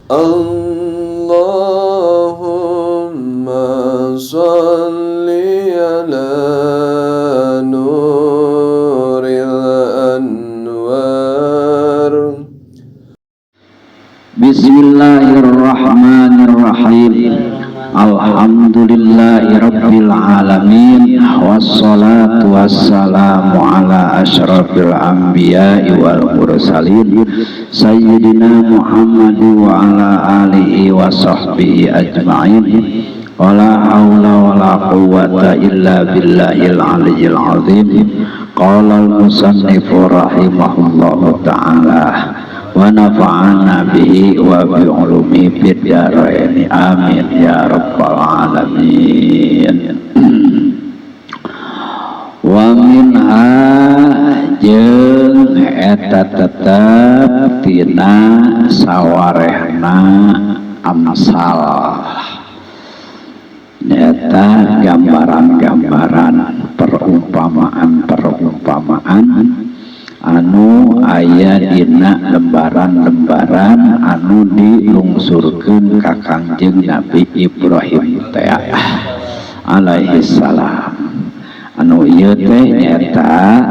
Allahumma sholli ala nuril anwar. Bismillahirrahmanirrahim. Alhamdulillahi rabbil alamin. Wassalatu wassalamu ala asyrafil anbiya'i wal mursalin Sayyidina Muhammad wa ala alihi wa sahbihi ajma'in. Wala hawla wala quwwata illa billahil aliyyil azim. Qala al-musannifu rahimahullahu ta'ala wa nafa'ana bihi wa bi ulumi fid dharain amin ya rabbal alamin. Wa minha jeung eta tetep tina sawarehna amsal nyata gambaran-gambaran perumpamaan anu aya dina lembaran-lembaran anu dilungsurkeun ka Kangjeng Nabi Ibrahim teh alaihi salam. Anu ieu teh nyata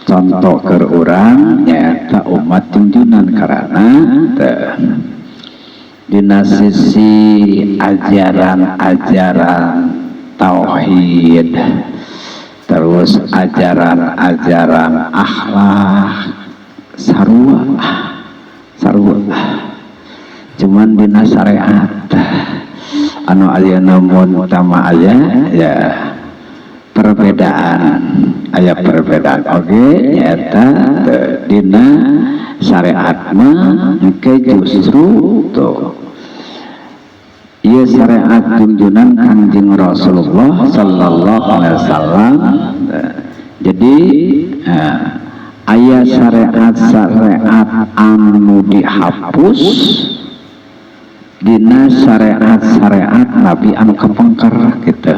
contoh keur urang nyata umat junjunan karana teh dina sisi ajaran-ajaran tauhid, terus ajaran-ajaran akhlak sarua cuman dina syariat anu aya namun utama aya ya perbedaan oge nyata dina syariat mah engke justru tuh ieu syariat junjunan Kangjeng Rasulullah sallallahu alaihi wasallam. Jadi aya syariat anu dihapus dina syariat Nabi anu kapengker gitu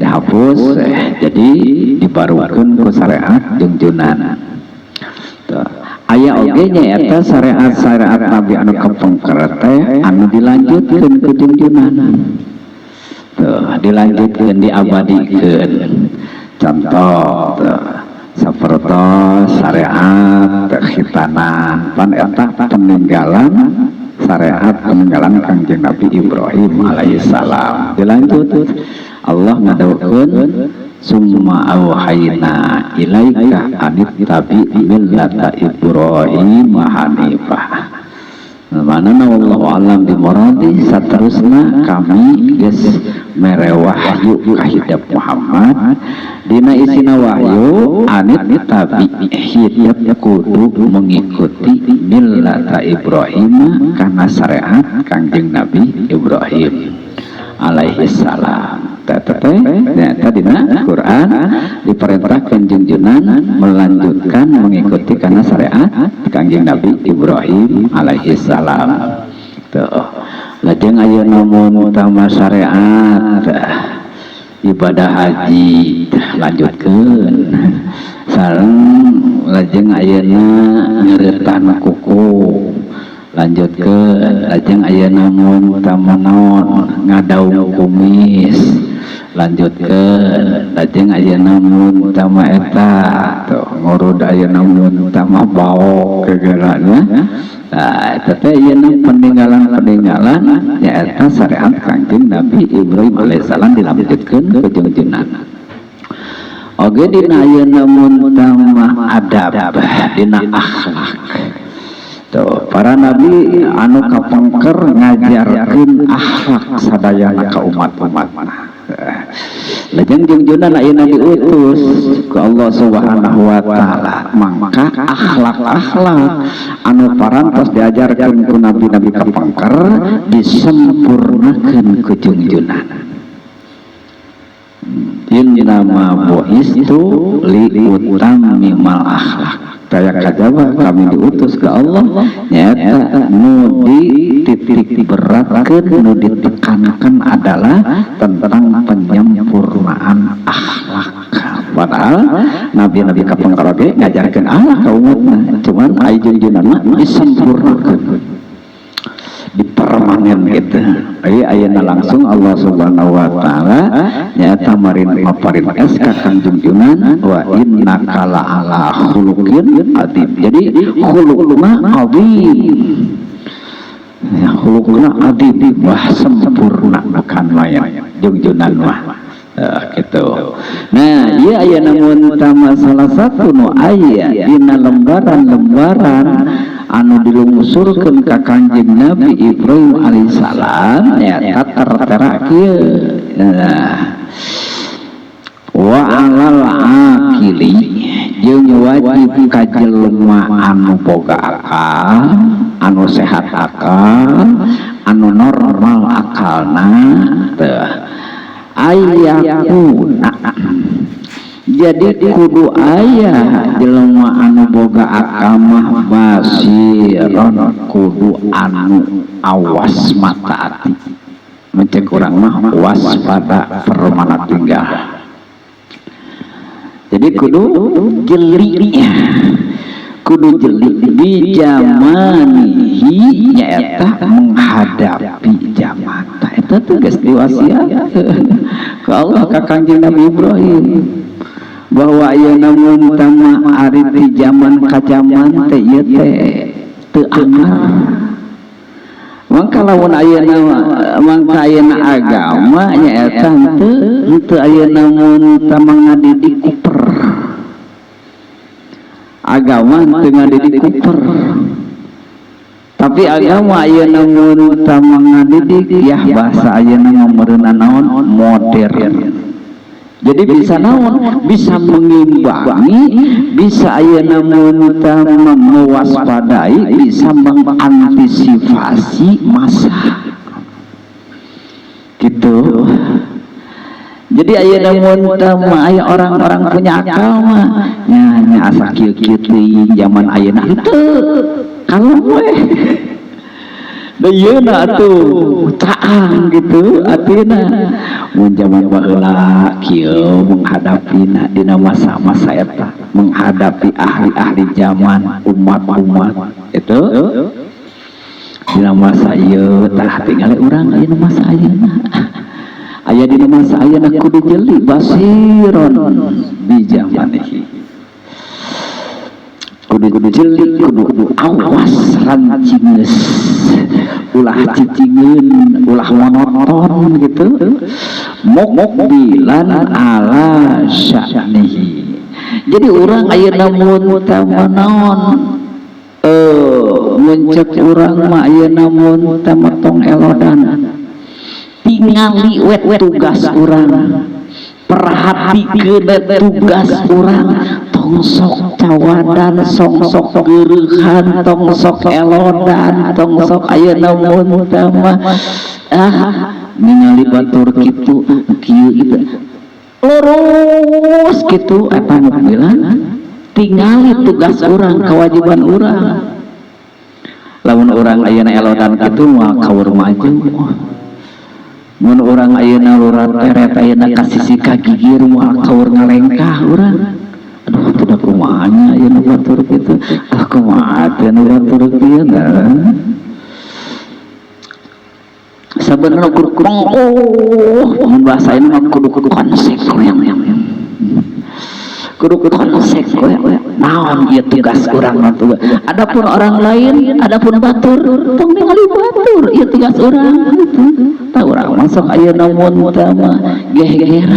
dihapus jadi dibarukeun ku syariat junjunan. Aya oge nyaeta syariat Nabi anu kapengker teh anu dilanjutkeun ku junjunan. Dilanjutkeun diabadikeun. Contoh saperto syariat khitanan pan eta peninggalan syariat peninggalan Kangjeng Nabi Ibrahim alaihissalam. Dilanjut Allah ngadawukeun summa auhayna ilaika anittabi millata Ibrahim hanifah. Manana wallahu alam bi muradi. Saterusna kami geus mere wahyu ka hidep Muhammad dina isina wahyu anittabi hidep kudu mengikuti millata Ibrahim kana syariat Kangjeng Nabi Ibrahim alaihi salam. Ternyata dina Quran diperintahkan junjunan melanjutkan mengikuti karena syariat Kangjeng Nabi Ibrahim alaihi salam. Lajeng aya namun utama syariat ibadah haji lanjutkeun sareng lajeng ayeuna ngeuretan kuku lanjutkeun lajeng aya namun utama naon ngadaung kumis lanjutkeun lajeng aya namun utama eta tuh ngurud aya namun utama baok kegerana. Nah eta teh ayeuna peninggalan nyaeta syariat Kangjeng Nabi Ibrahim alaihissalam dilanjutkeun ku junjunan. Oge dina aya namun utama adab dina akhlak. Tuh para nabi anu kapengker ngajarkeun akhlak sadayana ka umat-umatna. Lajeng junjunan ayeuna diutus ku Allah Subhanahu wa taala mangka akhlak anu parantos diajarkeun ku nabi-nabi kapengker disempurnakeun ku junjunan. Innama bu'istu li utammimal akhlak. Daya kajaba kami diutus ke Allah nyata nu dititik beratkeun nu ditekankan adalah tentang penyempurnaan akhlak padahal nabi-nabi kapangkara ge ngajarkeun Allah ka umatna, cuman aya junjunanna disempurnakeun dipermanen gitu. Ayeuna langsung Allah Subhanahu wa taala nyata marin maparin SK Kang junjunan wa innaka la'ala khuluqin adzim. Jadi khuluqna adzim. Ya khuluqna adzim wah sempurna akan layan junjunan mah. Gitu. Nah, ieu aya namun tama salah satu nu aya dina lembaran-lembaran anu dilungsurkeun ka Kanjeng Nabi Ibrahim alaihissalam nyaeta tertera kieu. Wa alal akili jeung wajib ka jelema anu boga akal, anu sehat akal, anu normal akalna teh ayakuna. Jadi kudu aya jelema anu boga akal mah basiron, kudu anu awas mata ati, mencek urang mah waspada permana tinggal. Jadi kudu jeli, kudu jeli di zamanihi nyaeta menghadapi zaman. Eta tugas diwasiat ka Allah ka Kanjeng Nabi Ibrahim bahwa ayeuna mun tama ari ti zaman ka zaman teh ieu teh teu anggar. Mangka lamun ayeuna agama nyaeta henteu ayeuna mun tama ngadidik kuper. Agama teu ngadidik kuper. Tapi agama ayeuna mun tama ngadidik ya bahasa ayeuna ngameureunan naon modern. Jadi bisa naon, bisa mengimbangi, bisa ayeuna mun tama mewaspadai, bisa mengantisipasi masa. Gitu. Jadi ayeuna mun tama aya orang-orang punya akal mah nya asa kieu-kieu teuing zaman ayeuna henteu. Kalau gue deyeuna atuh taang gitu atina mun zaman baheula kieu menghadapina dina masa-masa eta, menghadapi ahli-ahli zaman umat-umat itu dina masa ieu tah tinggal urang ayeuna masa ayeuna. Aya dina masa ayeuna kudu jeli basiron di zamanihi, kudu jeli, kudu awas rancingeus, ulah cicingeun, ulah monoton gitu, mukbilan ala sya'nihi. Jadi urang ayeuna mun tama naon mencek urang mah ayeuna mun tama tong elodan tingali wet tugas urang, perhatikeun tugas urang, tong sok cawadan, sok geureuhan, tong sok elodan, tong sok ayeuna mun tama ningali batur kitu kieu gitu lurus gitu eta nu bilang tingali tugas urang, kewajiban urang. Lamun urang ayeuna elodan kitu moal kaur maju, mun urang ayeuna lurat teret ayeuna ka sisi kagigir moal kaur ngalengkah urang. Aduh teu da kumaha nya ayeuna batur kitu, tah kumaha teh nu batur kieu sabenerna kudu mun bahasa ini mah kudu konsep kudu konsep naon ieu tugas urang mah tuh. Adapun orang lain, adapun batur tong ningali batur ieu tugas urang gitu. Tah urang masuk ayeuna mun tama gegeran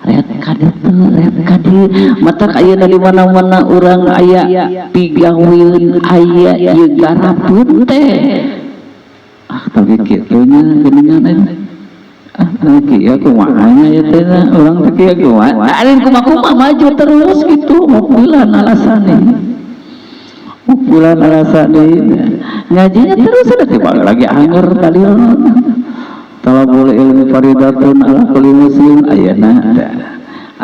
ret kaditu ret kadi matak ayeuna di mana-mana urang aya pigawieun aya ieu garapeun teh. Tapi kitunya geningan kieu kumaha nya ieu teh urang teh kieu kumaha alen kumaha maju terus gitu mukulan alasane ngajinya terus ada tiba lagi anger kali talabul ilmi faridatun ala kulli muslim ayeuna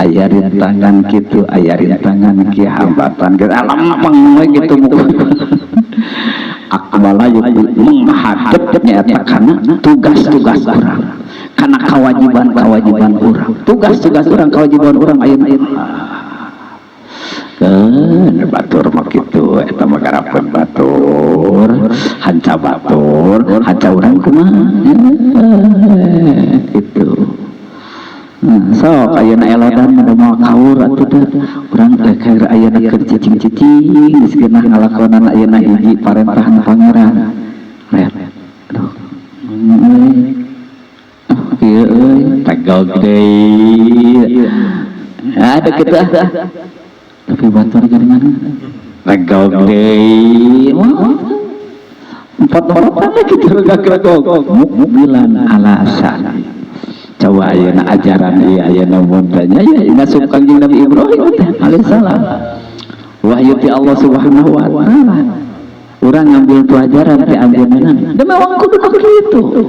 aya rintangan kitu aya rintangan kieu hambatan alam gitu akbala menghadap nyaeta kana tugas-tugas urang karena kewajiban orang, tugas orang, kewajiban orang ayeuna kan batur mah kitu eta mah garapan batur hanca urang kumaha gitu. Sok ayeuna elodan mah moal kaur atuh teh urang keur ayeuna keur cicing-cicing geus geunah ngalakonan ayeuna hiji parentahan pangeran aduh ieu euy tegog deui ada kita tapi batur jaringan tegog deui empat orang kita regak-regok mobilan alasan coba ayeuna ajaran ieu ayeuna muntanya ya ngasup Kangjeng Nabi Ibrahim alaihissalam wahyu ti Allah Subhanahu wa taala urang ngambil pelajaran ti anjeunna da memang kudu kitu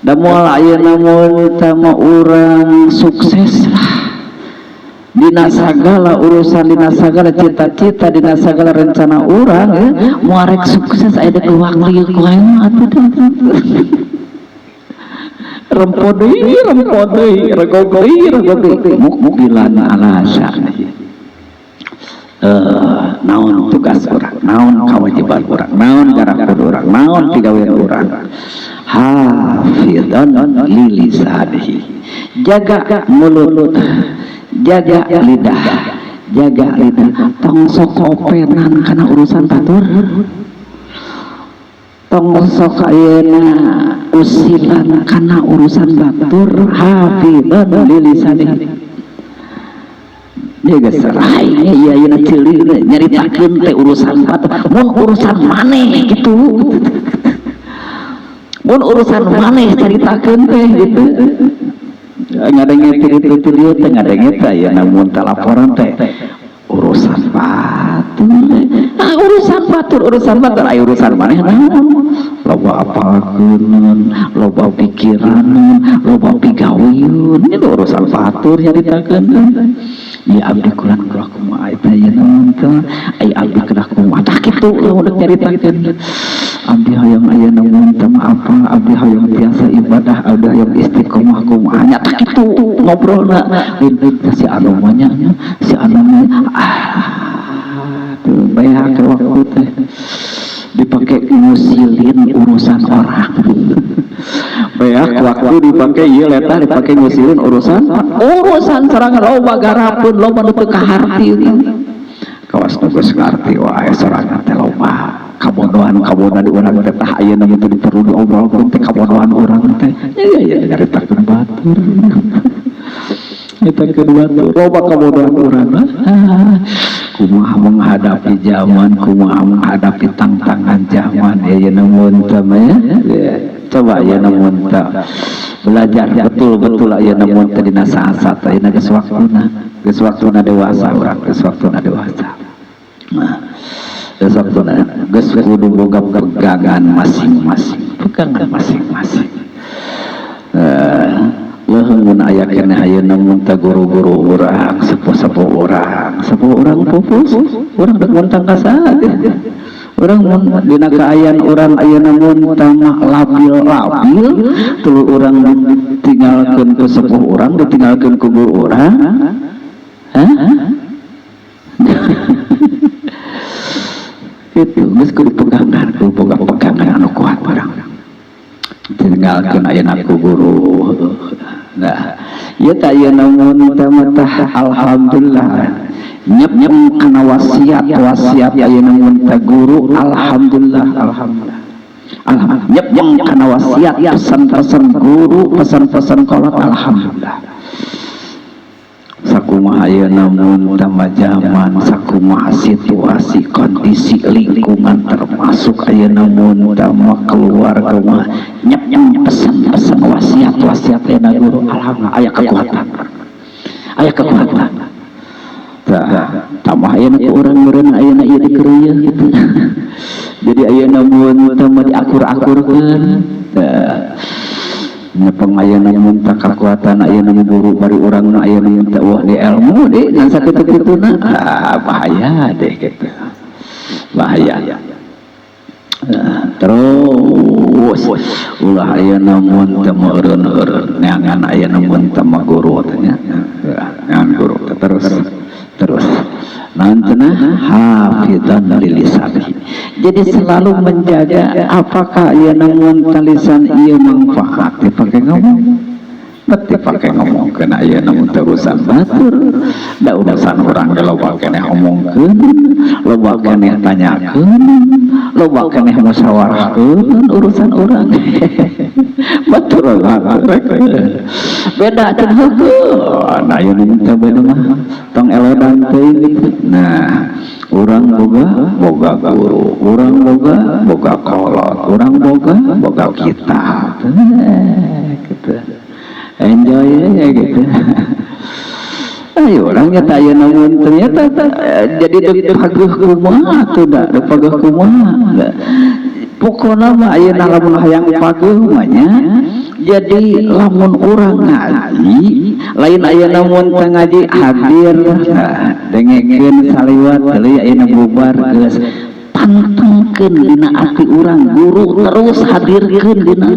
da moal ayeuna munta mah urang sukses lah dina sagala urusan, dina sagala cita-cita, dina sagala rencana urang ya moal rek sukses aya da waktu ku ayeuna atuh rempodei regogoi mobilan alasan naon tugas orang, naon kewajiban orang, naon garapan orang, naon pigawean orang hafidhan lilisanihi jaga mulut, jaga lidah tong sok openan kana urusan batur tong sok ayeuna usilan kana urusan batur hafidhan lilisanihi dia geus sarai ieu ayeuna ceulir nyaritakeun teh urusan batur mun urusan maneh kitu mun urusan maneh caritakeun teh gitu ngadenge itu dia teh ngadenge teh ayeuna mun laporan teh urusan batur aya urusan maneh loba apalkeun loba pikiran loba pigaweun itu urusan batur nyaritakeun ya abdi kulan kumaha eta ayeuna mun ai abdi kedah kumaha tah kitu udah nyaritakeun abdi hayang ayeuna mun apa abdi hayang biasa ibadah abdi hayang istiqomah kumaha nya tah kitu ngobrolna lain si anu mah nya si anu tuh banyak waktu teh dipakai ngusilin urusan orang banyak waktu dipakai ieu eta dipakai ngusilin urusan sorangan loba garapeun loba nu teu kaharti kawas geus ngarti wae sorangan teh loba kabodohan di urang teh tah ayeuna mah teu perlu diobrolkeun teh kabodohan urang teh ya nyaritakeun batur eta kedua loba kabodohan urang kumaha menghadapi zaman, kumaha menghadapi tantangan zaman ayeuna mun teh ya coba ayeuna mun teh belajar betul-betul ayeuna mun teh dina saat-saat ayeuna geus waktuna dewasa urang geus waktuna dewasa geus waktuna geus kudu boga pegangan masing-masing mun aya keneh ayeuna mun teh guru-guru urang sepuh-sepuh urang pupus urang dek montang ka saha urang mun dina kaayaan urang ayeuna mun teh mah labil tuluy urang ditinggalkeun ku sepuh urang ditinggalkeun ku guru urang kitu geus kudu pegangan anu kuat barang ditinggalkeun ayeuna ku guru. Nah, ieu teh ayeuna mun teh alhamdulillah nyep kana wasiat ayeuna mun teh guru alhamdulillah nyep kana wasiat pesan-pesan guru pesan-pesan kolot alhamdulillah sakumaha ayeuna mun teh zaman sakumaha situasi kondisi lingkungan termasuk ayeuna mun teh keluarga mah nyep pesan-pesan wasiat ayeuna guru alhamdulillah aya kekuatan tambah ayeuna ku urang meureun ayeuna ieu dikeureuh gitu jadi ayeuna mun teh diakur-akurkeun nyepeng ayeuna mun teh kakuatan ayeuna guru bari urang nu ayeuna mun teh wah di ilmu deui ngan sakitu-kituna bahaya deh gitu bahaya terus ulah aya namun teu meureun-eureun neangan aya namun teu guru tanya neangan guru terus nantena hafizan lilisani. Jadi selalu menjaga apakah aya namun lisan ieu manfaat dipakai ngomong. Beti pakai ngomong kena aya namun terusan batur da urusan orang loba keneh omongkeun loba keneh tanyakeun loba keneh musyawarahkeun urusan orang batur beda cenah heukeun nah aya nu teh beda mah tong elodan teuing nah urang boga guru urang boga kolot urang boga kitab gitu enjoy ya gitu. Ayo orangnya tak ya namun ternyata jadi dek pageuh kumaha tuh dah dek pageuh kumaha. Pokona mah ayeuna lamun hayang pageuh mah nya jadi lamun urang ngaji lain ayeuna mun teu ngaji hadir dengekeun saliwat deui ayeuna bubar geus pantengkeun dina ati urang guru terus hadirkeun dina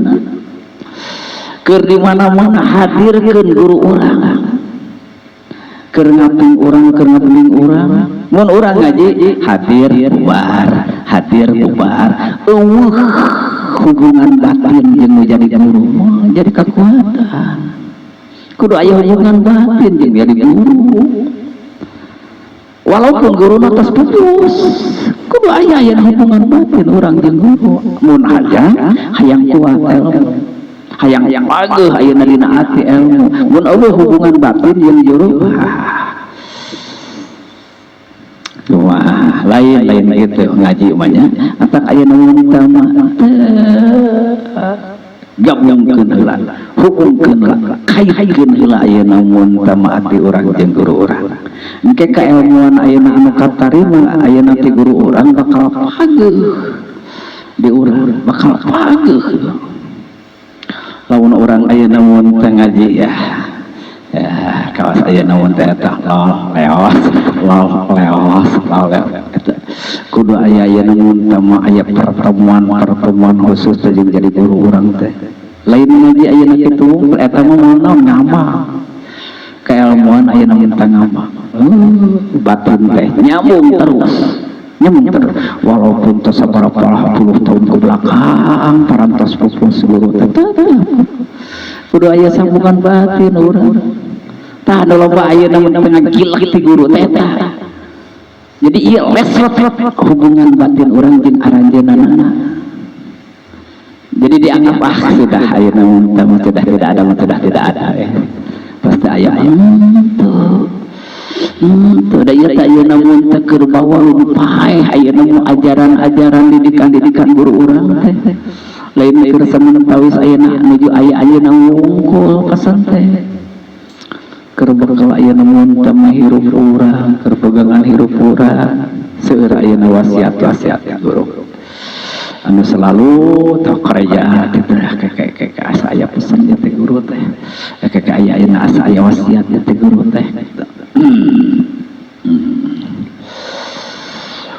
keur di mana-mana hadirkeun guru urang keur ngaping urang keur ngabeling urang mun urang ngaji hadir bubar eueuh hubungan batin jeung nu jadi guru jadi kakuatan kudu aya hubungan batin jeung jadi guru walaupun guru tos putus kudu aya hubungan batin urang jeung guru mun aja hayang kuat ilmu hayang pageuh ayeuna dina ati ilmu mun eueuh hubungan batin jeung juru wah lain gitu ngaji umanya atak ayeuna mun mah gabungkeun heula hukumkeun heula kaitkeun heula ayeuna mun tama ati urang jeung guru urang engke kailmuan ayeuna anu katarima ayeuna ti guru urang bakal pageuh di urang bakal pageuh lamun orang ayeuna mun teu ngaji ya kawas ayeuna mun teh eta leos kudu aya ayeuna mun teh mah aya pertemuan khusus jeung jadi guru urang teh lain ngaji ayeuna kitu eta mah moal naon ngama kailmuan ayeuna mun teh ngama batin teh nyambung terus walaupun sabaraha puluh tahun ke belakang parantos pupus guru tetap kudu aya sambungan batin urang tah anu loba ayeuna mun ngagilak ti guru teh jadi ieu lesrot hubungan batin urang jeung aranjeunana jadi dianggap sudah ayeuna mun sudah tidak ada pasti aya tuh da ieu teh ayeuna mun teh keur bawa lumpae ayeuna mun ajaran didikan guru urang teh lain keur samentawis ayeuna nuju aya ayeuna wungkul pesan teh keur bekal ayeuna mun teh hirup urang keur pegangan hirup urang seueur ayeuna wasiat guru anu selalu teu karejaan teh asa aya pesan teh guru teh aya ayeuna asa aya wasiat teh guru teh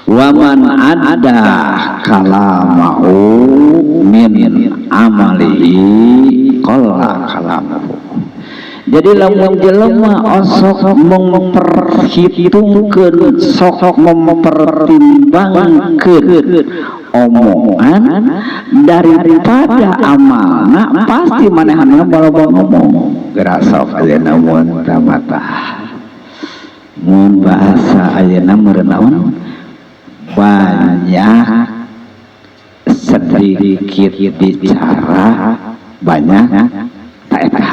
waman ada kalamahu min amalihi qalla kalamahu jadi lamun jelema osok memperhitungkeun sok mempertimbangkeun omongan daripada amalna pasti manehanna baloba ngomong gerasa ayeuna mun tamatah mun bahasa ayeuna meureun naon banyak sedikit bicara banyak tak eta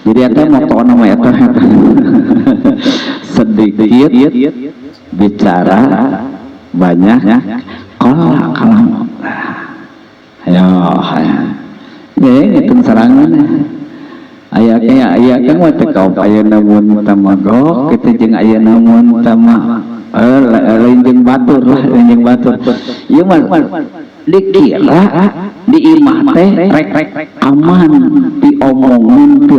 jadi eta motona mah eta sedikit bicara banyak qala kalam ayo ngitung sarangan aya kan mah teh kaum ayeuna mun tamagok kitu jeung ayeuna mun tamah lain jeung batur lah lain jeung batur ieu mah dikira di imah teh rek aman diomongin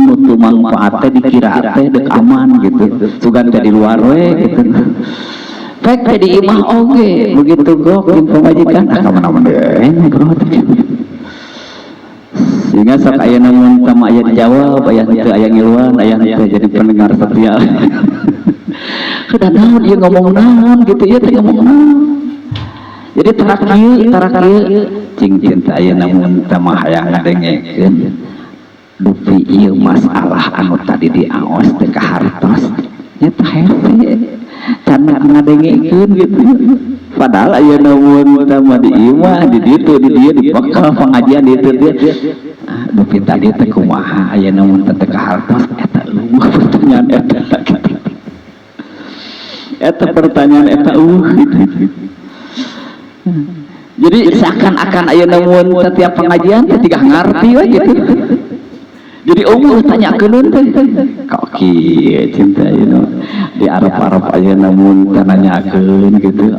mutu manfaat teh dikira teh deuk aman gitu sugan teh di luar we gitu pek di imah oge begitu gok jeung pamajikan kamana-mana deui ngobrol sehingga sok aya namun sama aya dijawab aya teu aya ngiluan aya teu jadi pendengar setia kudu naon ieu ngomong naon gitu ieu teh ngomong naon jadi tara kieu cing cinta aya namun tama hayang ngadengekeun dupi ieu masalah anu tadi diaos teh kahartos nya teh hese can ngadengekeun gitu padahal aya namun tama di imah di ditu di dieu di bekal pengajian di ditu dia dupi tadi teh kumaha aya namun teh kahartos eta pertanyaan eta pertanyaan eta gitu. Jadi seakan-akan aya namun setiap pengajian tiga ngarti we gitu. Jadi tanya keun teh kok kieu cinta ieu di Arab-Arab aya namun tananyakeun gitu.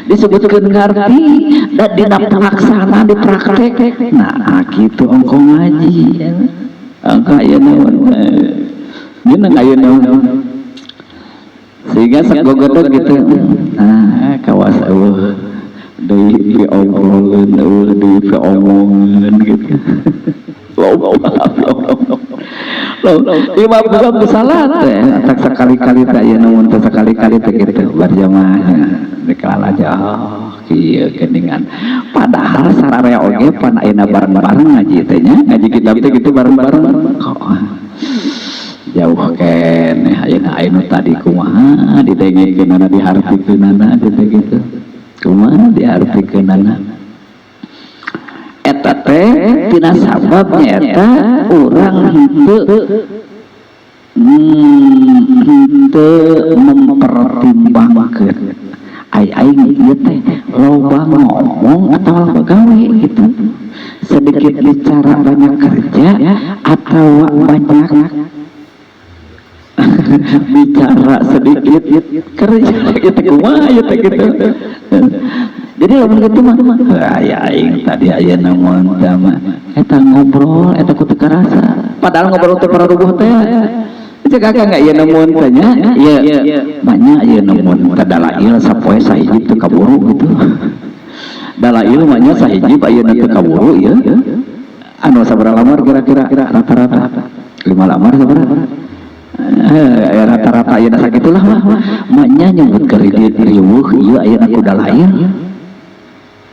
Disebutkeun ngarti dan dina pelaksana dipraktek. Nah, kitu engko ngaji. Engko aya namun geuning aya namun sehingga sagogodog gitu. Nah, kawas deui diobrolkeun deui omongkeun gitu. Imam buka salat tak sekali-kali tak ya namun tak sekali-kali tak gitu berjamaah dikala aja kieu geuningan padahal sararea oge pan ayeuna bareng-bareng ngaji teh nya ngaji kitab teh gitu bareng-bareng kok jauh keneh ayeuna tadi kumaha didengekeunana dihartikeunana gitu kumaha dihartikeunana eta teh tina sababnya eta urang henteu mempertimbangkeun aing ieu teh loba ngomong atau loba gawe gitu sedikit bicara banyak kerja atau banyak bicara sedikit kerja gitu kumaha ieu teh gitu. Jadi lamun kitu mah aya aing tadi aya namun tama eta ngobrol eta kudu karasa padahal ngobrol teh pararubuh teh cek akang ieu namun teh nya ieu banyak ieu namun dalail sapoe sahiji teu kaburu gitu dalail mah nya sahiji ayeuna teu kaburu ieu anu sabaraha lamar kira-kira rata-rata 5 lamar sabaraha rata-rata ayeuna sakitulah mah nya nyebut keur riweuh ieu ayeuna ku dalail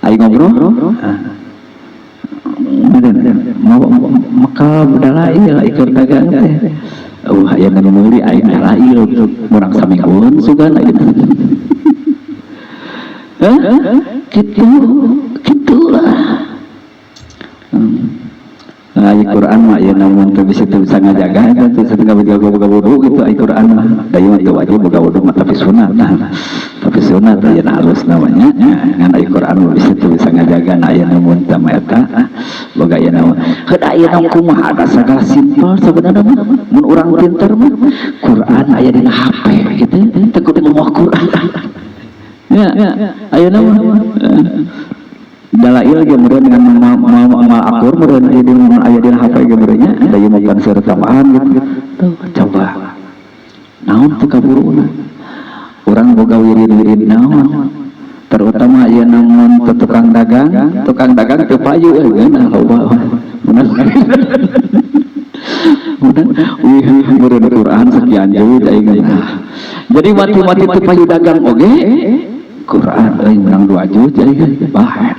ayo ngobrol, mau maka bedalail ikut dagang teh, aya nu meuli aing dalail, murang samingguan sugan aja, gitulah. Ayat Quran mah ya namun teu bisa ngajaga teu setengah boga wudu gitu ayat Quran mah da ieu teu wajib boga wudu mah tapi sunat aya halus namanya ngan ayat Quran mah bisa ngajaga aya namun tama eta boga aya namun heuh aya namun kumaha ada sagala simpel sebenarnya mah mun urang pinter mah Quran aya dina HP gitu teu kudu ngomong Quran ya aya namun dalail ge meureun dengan mal akur meureun aya dina HP ge meureunnya da ieu mah seueur tambahan gitu coba naon teu kaburuna urang boga wirid-wirid naon terutama aya namun tukang dagang teu payu geuna loba bener meureun Quran sekian juz aing jadi mati-mati teu payu dagang oge Quran menang 2 juz jadi bae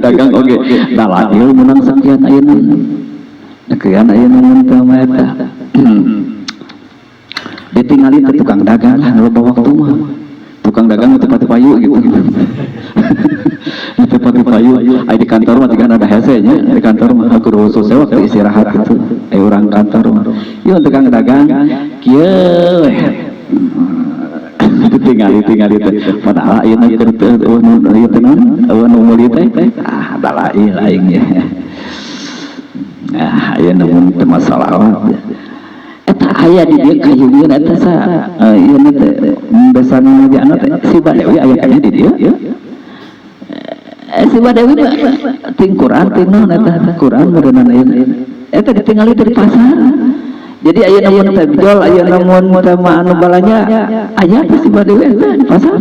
dagang oge dalail menang sekian ayeuna nekean ayeuna mun teu eta ditingali ke tukang dagang lah loba waktu mah tukang dagang teu pati payu gitu teu pati payu aya di kantor mah tiga ada hese nya di kantor mah kudu khusus waktu istirahat gitu urang kantor mah ieu tukang dagang kieu tinggali teh padahal ayeuna keur teu ieu teh nu meuli teh dalail aing ge ayeuna mun teu masalah eta aya di dieu kayeueun eta sa ieu teh besan ngajana teh si Badewi aya kaya di dieu si Badewi ting Quran ting naon eta Quran meureunna ayeuna eta ditinggali dari pasar Jadi aya namun tabjol aya namun tama anu balanya aya pasti bade we di pasar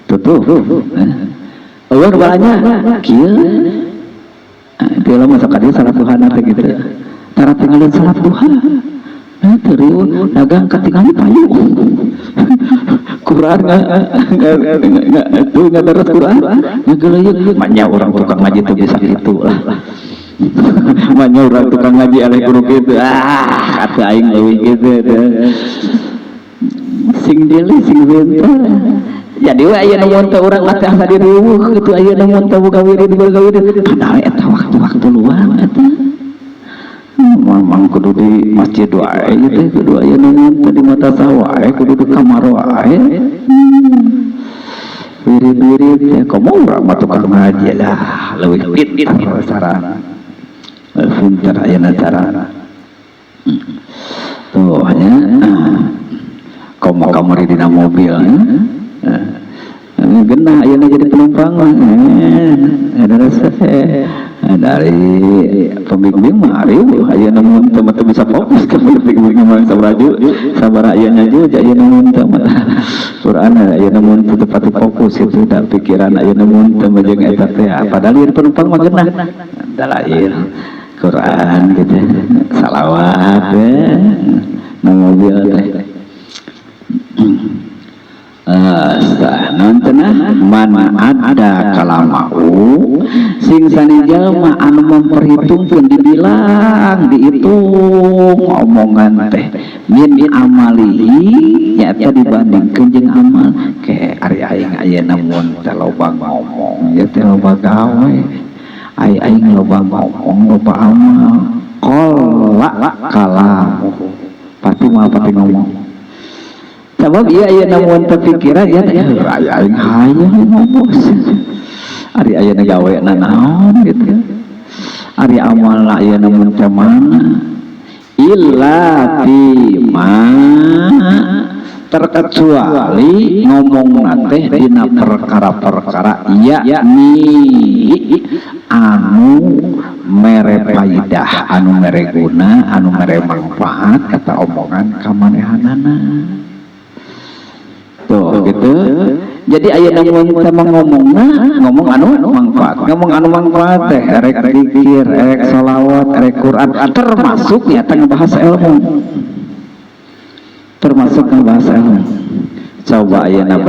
tutup eueur balanya kieu dia lama sakadieu salat duha teh gitu tara tinggalin salat duha teu dagang katingali payu Quran nggak terus Quran ngeuleuyeuk manya orang tukang ngaji teu bisa kitu lah manya orang tukang ngaji aleh guru kitu atuh aing leuwih kitu sing deuli sing bentar jadi we aya nu mun teu urang mah teh asa diruweuh kitu aya nu mun teu boga wirid padahal eta waktu-waktu luang eta mamang kudu di masjid wae teh kudu aya nu mun teh di mata sawah kudu di kamar wae wirid-wirid ya komo urang mah tukang ngaji lah leuwih pintar sarana pintar ayeuna carana tuh hanya komo kamari dina mobil genah ayeuna jadi penumpang ada rasa dari pembimbing mah arieu ayeuna mun teu teu bisa fokus ka pembimbing mah sabar ayeuna juga ayeuna mun teu Quran ayeuna mun teu pati fokus itu da pikiran ayeuna mun teu jeung eta teh padahal ieu penumpang mah genah dalail Quran gitu salawat na mobil teh nontonah mana ada kalamau sing sani jalma anu memperhitungkeun dibilang dihitung omongan teh min amalihi nyata dibandingkeun jeung amal ke ari aing ayeuna mun teh loba ngomong ya teh loba gawe aing loba ngomong loba amal qalla kalamu pasti mah pati ngomong sebab iya aya namun terpikiran ya aya aing hayang ngomong ari aya gawe naon gitu ari amal aya namun teh mana illa bima terkecuali ngomong teh dina perkara-perkara yakni anu mere faidah anu mere guna anu mere manfaat kata omongan kamanehanana tuh gitu. Jadi aya namun kita ngomong anu manfaat teh rek zikir, rek sholawat, rek Quran termasuk ya ngebahas ilmu. Termasuk ngebahas ilmu. Coba ayeuna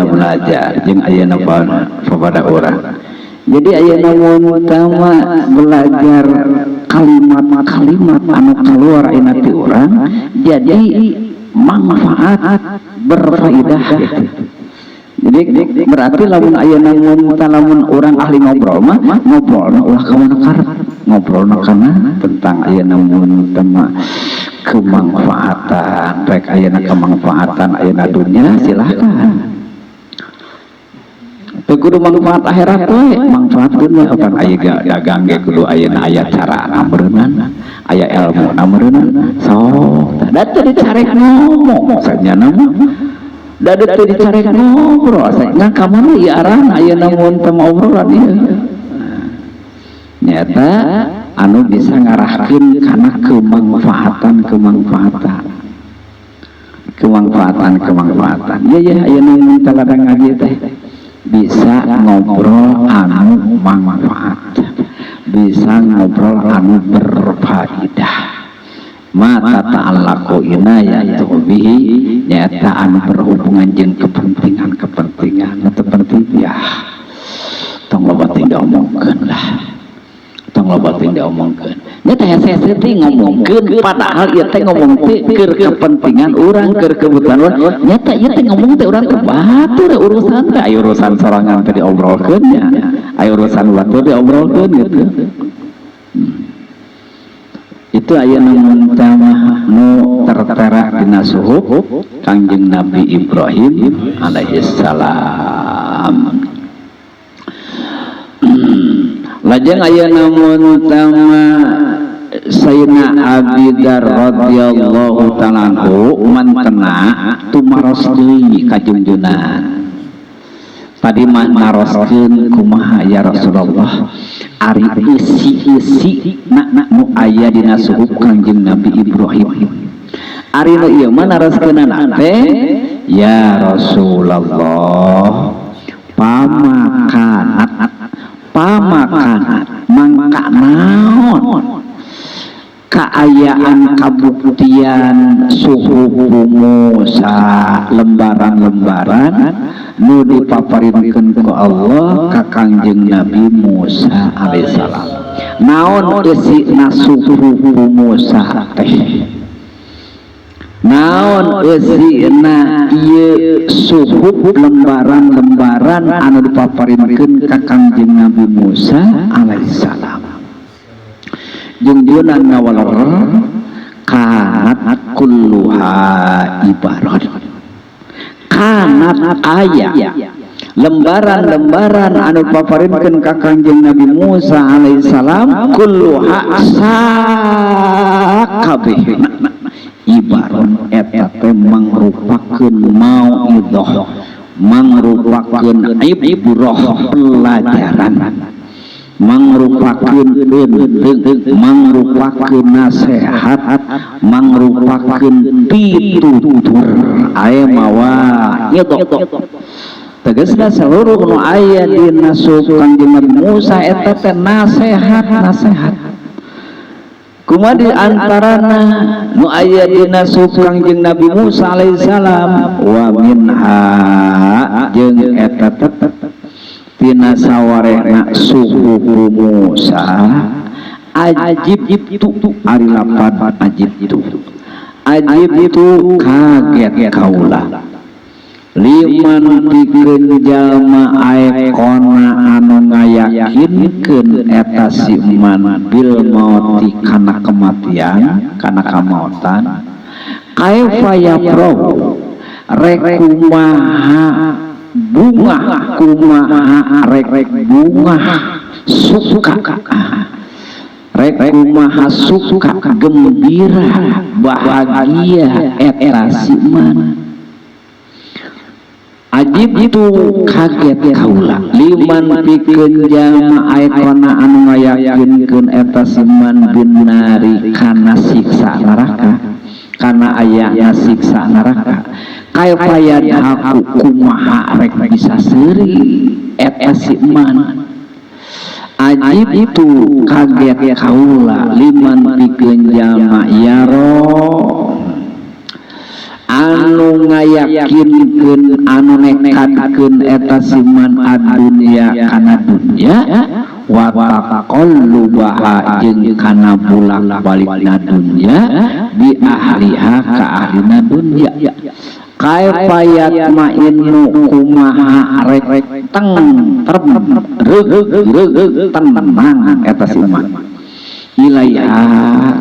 belajar jeung ayeuna pada urang. Jadi ayeuna mun tama belajar kalimat-kalimat anu kaluar dina ti urang jadi manfaat berfaedah gitu. Jadi berarti lamun ayeuna mun urang ahli ngobrol mah ngobrolna ulah ka mana karep ngobrolna kana tentang ayeuna mun tema kemanfaatan rek ayeuna kemanfaatan ayeuna dunya silakan teu kudu manfaat akhirat we manfaatkeun we opan aya dagang ge kudu ayeuna aya cara nameureunana aya ilmu nameureunana sok da teu dicarek ngomong saenyana mah da teu dicarek ngobrol saenyana ka mana ieu arahna ayeuna mun teu ngobrolan ieu nyata anu bisa ngarahkeun kana kemanfaatan ya ayeuna mun taladang ngaji teh bisa ngobrol anu manfaat bisa ngobrol anu berfaedah mata ta'allaqu inayatu bihi nyata anu berhubungan jeung kepentingan atau penting ya tong loba teh diomongkeun lah tong loba teh diomongkeun nya teh hese teh ngomongkeun padahal ieu teh ngomong teh keur kepentingan urang keur kebutuhan urang nya teh ieu teh ngomong teh urang teh batur urusan teh aya urusan sorangan teh diobrolkeun nya aya urusan batur diobrolkeun gitu itu aya namun tamah nu tertera dina suhuf Kangjeng Nabi Ibrahim alaihi salam lajeng aya namun tamah Sayyidina Abi Dzar radhiyallahu ta'ala anhu mantena tumaros deui ka junjunan tadi mah naroskeun kumaha ya Rasulullah ari isi nak nu aya dina suhuf Kangjeng Nabi Ibrahim ari nu ieu mah naroskeunana teh ya Rasulullah pamakanat mangka naon kaayaan kabuktian suhu Musa lembaran-lembaran nu dipaparinkeun ku Allah ka Kangjeng Nabi Musa alaihissalam. Naon eusina suhu Musa teh? Naon eusina ieu suhu lembaran-lembaran anu dipaparinkeun ka Kangjeng Nabi Musa alaihissalam? Jeung nawalar kanat kulluha ibarat kanat aya lembaran-lembaran anu paparinkeun ka Kangjeng Nabi Musa alaihissalam kulluha sakabehna ibarat eta teh mangrupakeun mauidhah mangrupakeun ibrah pelajaran mangrupakeun mangrupakeun nasihat mangrupakeun pitutur aya mawa itu tegasna seluruh nu aya dina suhuf Kangjeng Nabi Musa eta teh nasihat kumaha di antarana nu aya dina suhuf Kangjeng Nabi Musa alaihissalam wa minha jeung eta tina sawarehna suhuf Musa ajib itu ari lapan ajib itu kaget kaula liman pikeun jalma aikona anu ngayakinkeun eta si man bil mauti kana kematian kana kamautan kaifa yabrahu rek kumaha bunga kumaha rek bunga suka rek kumaha suka gembira bahagia eta si man ajib itu kaget kaula liman pikeun jalma aikona anu ngayakinkeun eta si man binari kana siksa neraka kana ayana siksa neraka kaifa yadhaku kumaha rek bisa seuri eta si man ajib itu kaget kaula liman pikeun jalma yaro anu ngayakinkeun anu nekatkeun eta si man adunya kana dunya wa taqallubaha jeung kana bolak-balikna dunya bi ahliha ka ahlina dunya kaifa yatma'innu kumaha rek tenang eta si man ilaiha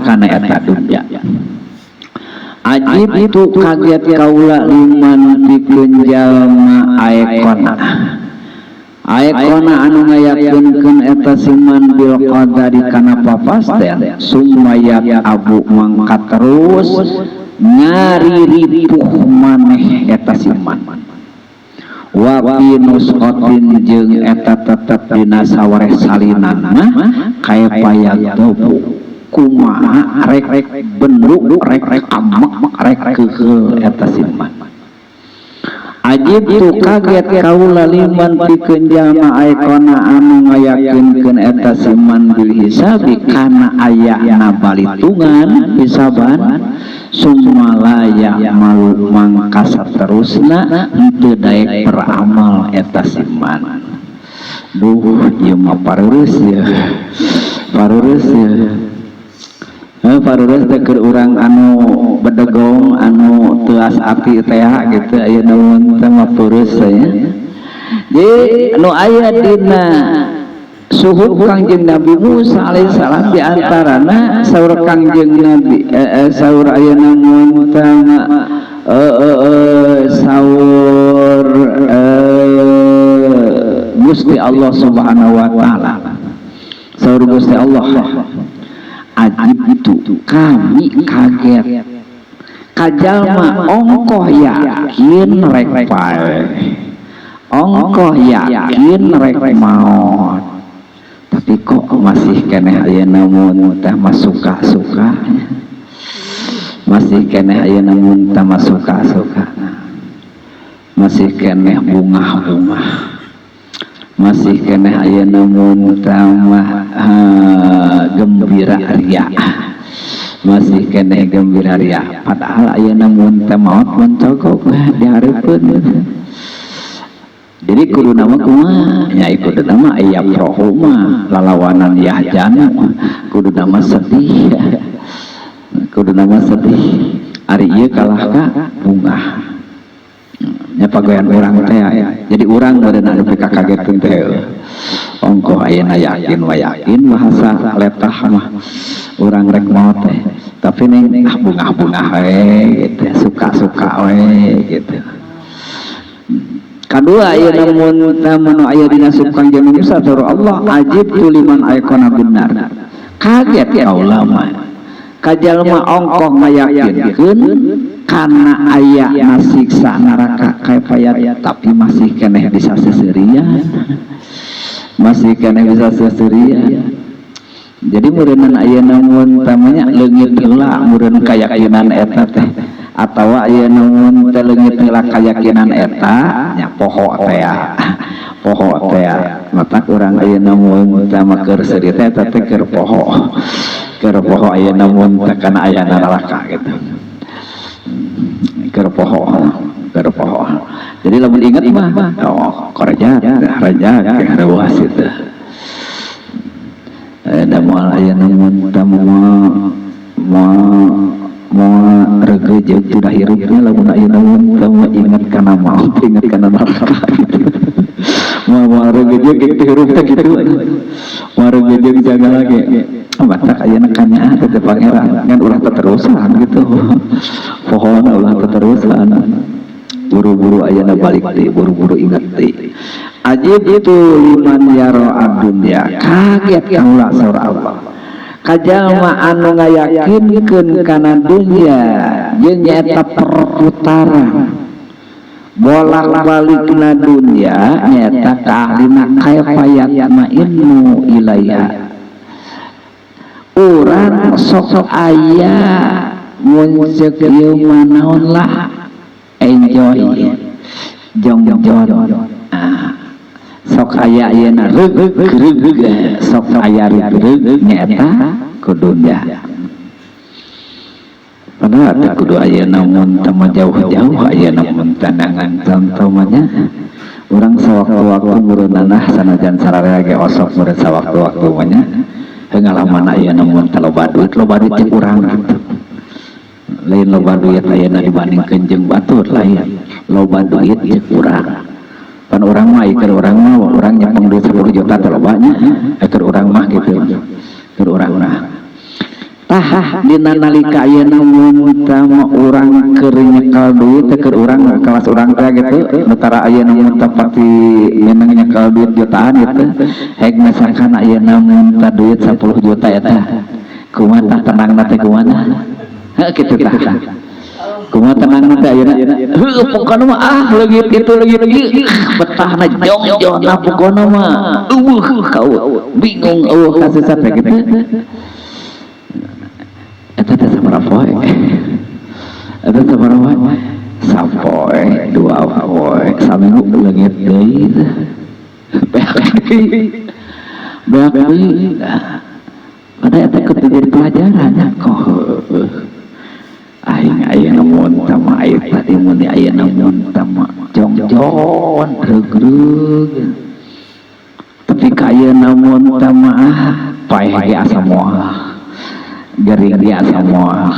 kana eta dunya ajib itu kaget kaula liman pikeun jalma aikona anu ngayakinkeun eta si man bil qadari kana papasten sumaya abu mangkat terus nyari ripuh maneh eta si man wa fi nusqatin jeung eta tetep dina sawareh salinan mah kaifa yadhabu kumaha rek bendu rek amak rek keukeu eta si man ajib tu kaget kaula liman pikeun jalma aikona anu ngayakinkeun eta si man bil hisabi kana ayana balitungan hisaban sumalaya malu mangka saterusna henteu daek beramal eta si man duh ieu mah pareureuss ya pareureuss teh keur urang anu bedegong anu teuas api teh gitu aya naon teh mah peureus ya jadi anu aya dina suhuf Kangjeng Nabi Musa alaihissalam di antarana saur Kangjeng Nabi saur aya naon teh saur Gusti Allah Subhanahu wa taala saur Gusti Allah ajib itu kami kaget kajalma ongkoh yakin rek pae ongkoh yakin rek maot tapi kok masih keneh aya namun teh suka-suka masih keneh aya namun teh suka-suka masih keneh bunga-bunga masih keneh aya namun teh gembira ria masih keneh gembira ria padahal aya namun teh maot mencogok dihareupeun. Jadi kudu nama kumaha nya kudu nama aya prohuma lalawanan yahjana kudu nama sedih kudu nama sedih ari ieu kalah ka bunga nya pagoyan urang teh jadi urang bareuna nepi ka kagetkeun teh ongkoh ayeuna yakin wa yakin bahasa letah mah urang rek maot teh tapi ning bunga-bunga we gitu suka-suka we gitu. Kedua aya namun tamanu aya dina subkan jeung Musa turu Allah ajib tuliman aikona benar kaget ya ulama kajalma ongkoh ngayakinkeun kana aya nasiksa neraka kayfayat tapi masih keneh bisa seserian masih keneh bisa seserian. Jadi meureunna aya namun tamanya leungit heula meureun kayakinan eta teh atawa aya namun teh leungit heula kayakinan eta nya poho teh poho teh mata urang aya namun tama keur seuri teh eta teh keur poho aya namun teh kana aya neraka gitu keur poho jadi lamun inget mah oh raja rawas itu ada moal aya namun tamu mau rege jeung teu hirupna lamun aya namun tamu ingat kana maut ingat kana neraka mau rege jeung teu hirup teh kitu mau rege jeung jaga lagi batak ayeuna kanya teh pangeran ngan ulah teterusan gitu pohon ulah teterusan buru-buru ayeuna balik teh buru-buru ingat teh ajib itu liman yaro adunya kaget kaula saur Allah kajalma anu ngayakinkeun kana dunya jeung nyaeta perputaran bolak-balikna dunya nyaeta kaalina kayfayat ma'innu ilaiha urang sok aya mun ceuk ieu manaon lah enjoy jong sok aya ayeuna reug sok aya reug nyaeta kudunya padahal teh kudu aya namun tama jauh-jauh aya namun tandangan contohnya urang sawaktu-waktu mureunana sanajan sararea ge osok mureun sawaktu-waktu nya hengalaman aya namun loba duit teh urang gitu lain loba duit ayeuna dibandingkeun jeung batur lain loba duit teh urang pan orang mah keur urang mah urang nyepeng duit 10 juta teh lobanya keur urang mah gitu keur urang mah tah dina nalika ayeuna mun tama urang keur nyekel duit teh keur urang kelas urang teh gitu nutara ayeuna mun tapati menang nyekel duit jutaan gitu hek misalkan ayeuna mun ta duit 10 juta eta kumaha tah tenangna teh kumaha kitu tah kumaha tenangna teh ayeuna heuh pokona mah leungit itu leungit betahna jong-jongna pokona mah kau bingung kasusah teh kitu eta teh sabaraha poe eta sabaraha poe sapoe dua poe saminggu leungit deui beak deui pada eta kudu jadi pelajaran kok aing ayeuna mun tama aya tadi mun ayeuna mun tama jong-jong reug tapi ka ayeuna mun tama paeh ge asa moal gering dia asa moal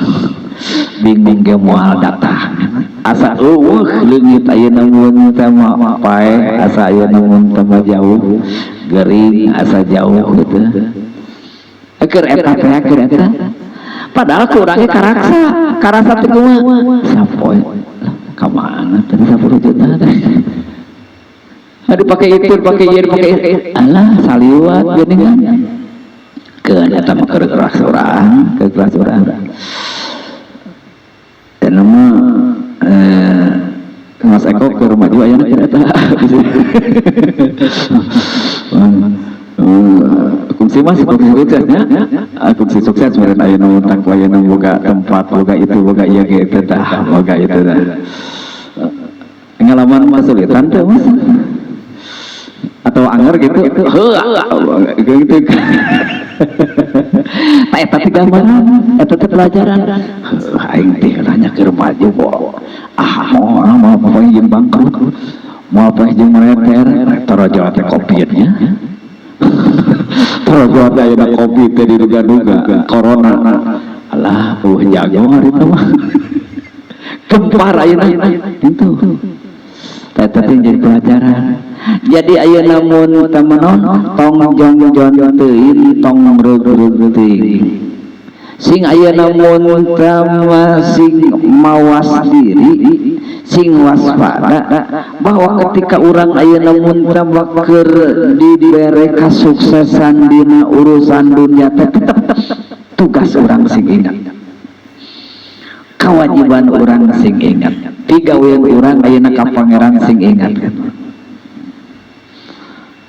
bingung ge moal datang asa leungit ayeuna mun tama paeh asa ayeuna mun tama jauh gering asa jauh gitu keur eta padahal kurangnya karasa teh kumaha sapoe ka mana tadi 10 juta teh dipake itu pake ieu pake alah saliwat geuningan keun eta mah keras urang dan mah Mas Eko ke rumah juga ayeuna kereta. Kungsi mas, kungsi suksesnya, kungsi sukses meren ayeuna muntak ayeuna boga tempat, boga itu, boga iya gitu dah, boga itu dah. Pengalaman kesulitan tuh mas, atau anger gitu, gitu. Nah, eta teh gambaran, eta teh pelajaran. Aing teh nanya ke maju bo. Mau apa yang bangkrut, mau apa yang mereter, tarajo teh kopinya. Tarajo teh aya kopi teh diduga-duga corona. Alah, jago hari itu mah. Gempar ayeuna itu. Eta teh jadi pelajaran. Jadi ayeuna mun tamanon tong jongjon teuing tong reug-reug teuing. Sing ayeuna mun tama sing mawas diri, sing waspada bahwa ketika urang ayeuna mun tama keur dibere kasuksesan dina urusan dunia teh tetep tugas urang sing ingat. Kewajiban urang sing ingat. Pigawean urang ayeuna ka pangeran sing ingat.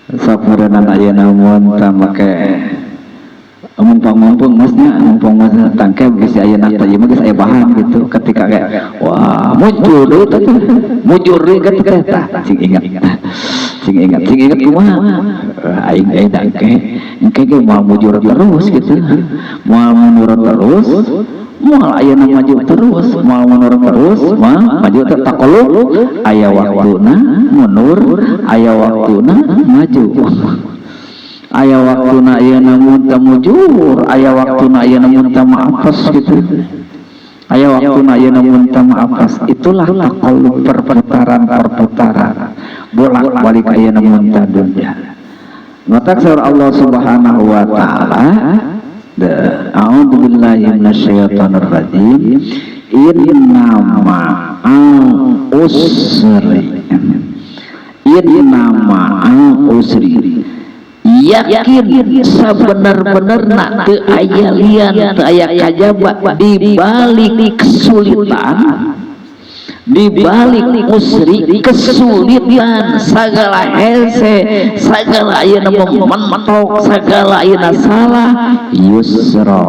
Sapurenan ayeuna mun make mumpung masnya mumpung masnya tangke geus ayeuna teh ieu mah geus aya bahan gitu ketika kayak wah muncul deui teh mujur deui ketika teh cing ingat kumaha aing dangke engke ge moal mujur terus gitu moal mundur terus moal ayeuna maju terus moal mundur terus moal maju teh takoluk aya waktuna mundur aya waktuna maju aya waktuna ayeuna mun teu mujur aya waktuna ayeuna mun teu maafas gitu aya waktuna ayeuna mun teu maafas itulah takoluk perputaran bolak-balik ayeuna mun teu dunya mata surah Allah Subhanahu wa taala a'udzubillahi minasyaitonir rajim innama usri yakin sabenar-benerna teu aya lian teu aya kajaba di balik kesulitan di balik usri kesulitan sagala hese sagala ayeuna mentok sagala ayeuna salah yusra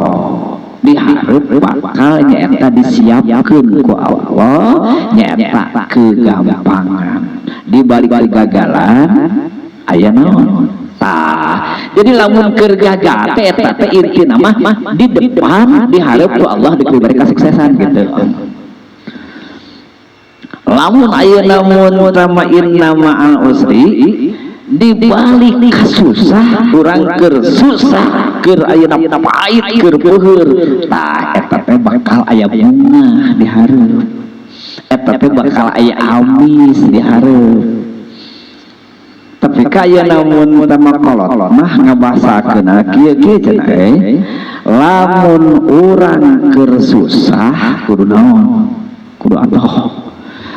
dihareup bakal nyaeta disiapkeun ku Allah nyaeta kegampangan di balik kegagalan aya naon jadi lamun keur gagal teh eta teh intina mah di depan dihareup ku Allah diberi kesuksesan gitu. Lamun ayeuna mun tama inna ma'al usri di balik kasusah urang keur susah keur ayeuna pait keur beuheur tah eta teh bakal aya bunga dihareup eta teh bakal aya amis dihareup. Tapi kaya namun utama kolot mah ngabasakeun kieu cenah lamun urang keur susah kudu naon kudu atoh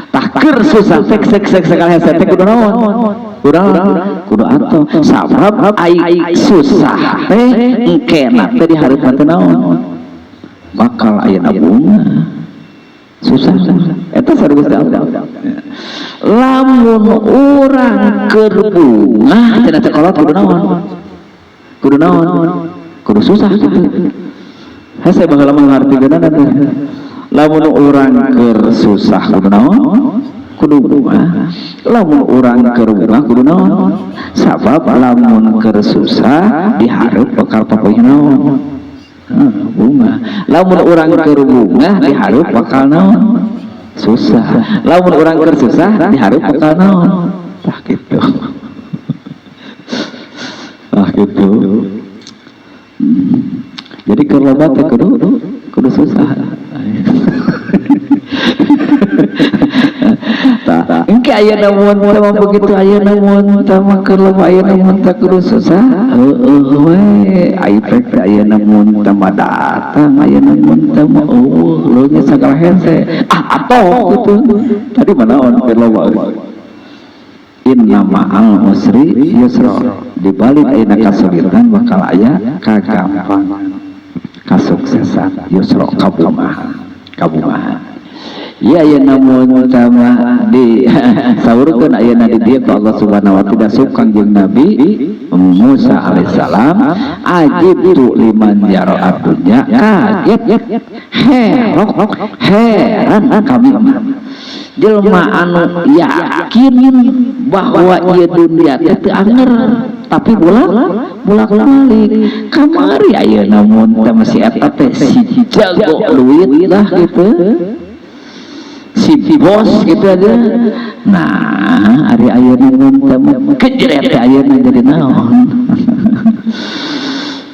tah keur susah sek sakala hese teh kudu naon kudu atoh sabab ai susah teh engkena teh dihareupan teh naon bakal aya bunga susah eta sareng Gusti Allah lamun urang keur bunga cenah teh kolot kudu naon kudu susah gitu hese baheula mengartikeunana teh lamun urang keur susah kudu naon kudu bunga lamun urang keur bunga kudu naon sabab lamun keur susah dihareup bakal papoih naon bunga lamun urang keur bunga dihareup bakal naon susah lamun urang keur susah dihareup bakal naon tah kitu jadi keur loba teh kudu susah tah engke aya namun tama begitu aya namun tama keur loba aya namun teh kudu susah we aipek aya namun tama datang aya namun tama lu nya sagala hese atoh gitu tadi manaon keur loba inna ma'al usri yusra dibalik ayeuna kasulitan bakal aya kagampangan kasuksesan yusra kabungahan ya ya namun sama di saurkeun ayeuna di dieu ku Allah Subhanahu wa taala sukang jeung Nabi Musa alaihissalam ajibtu liman yara dunya kaget heran kami jelema anu yakin bahwa ieu dunia teh teu anger tapi bolak-balik kamari ayeuna mun teh masih eta teh si jago duit lah gitu si bos gitu aja. Nah ari ayeuna mun teh kejeret ayeuna jadi naon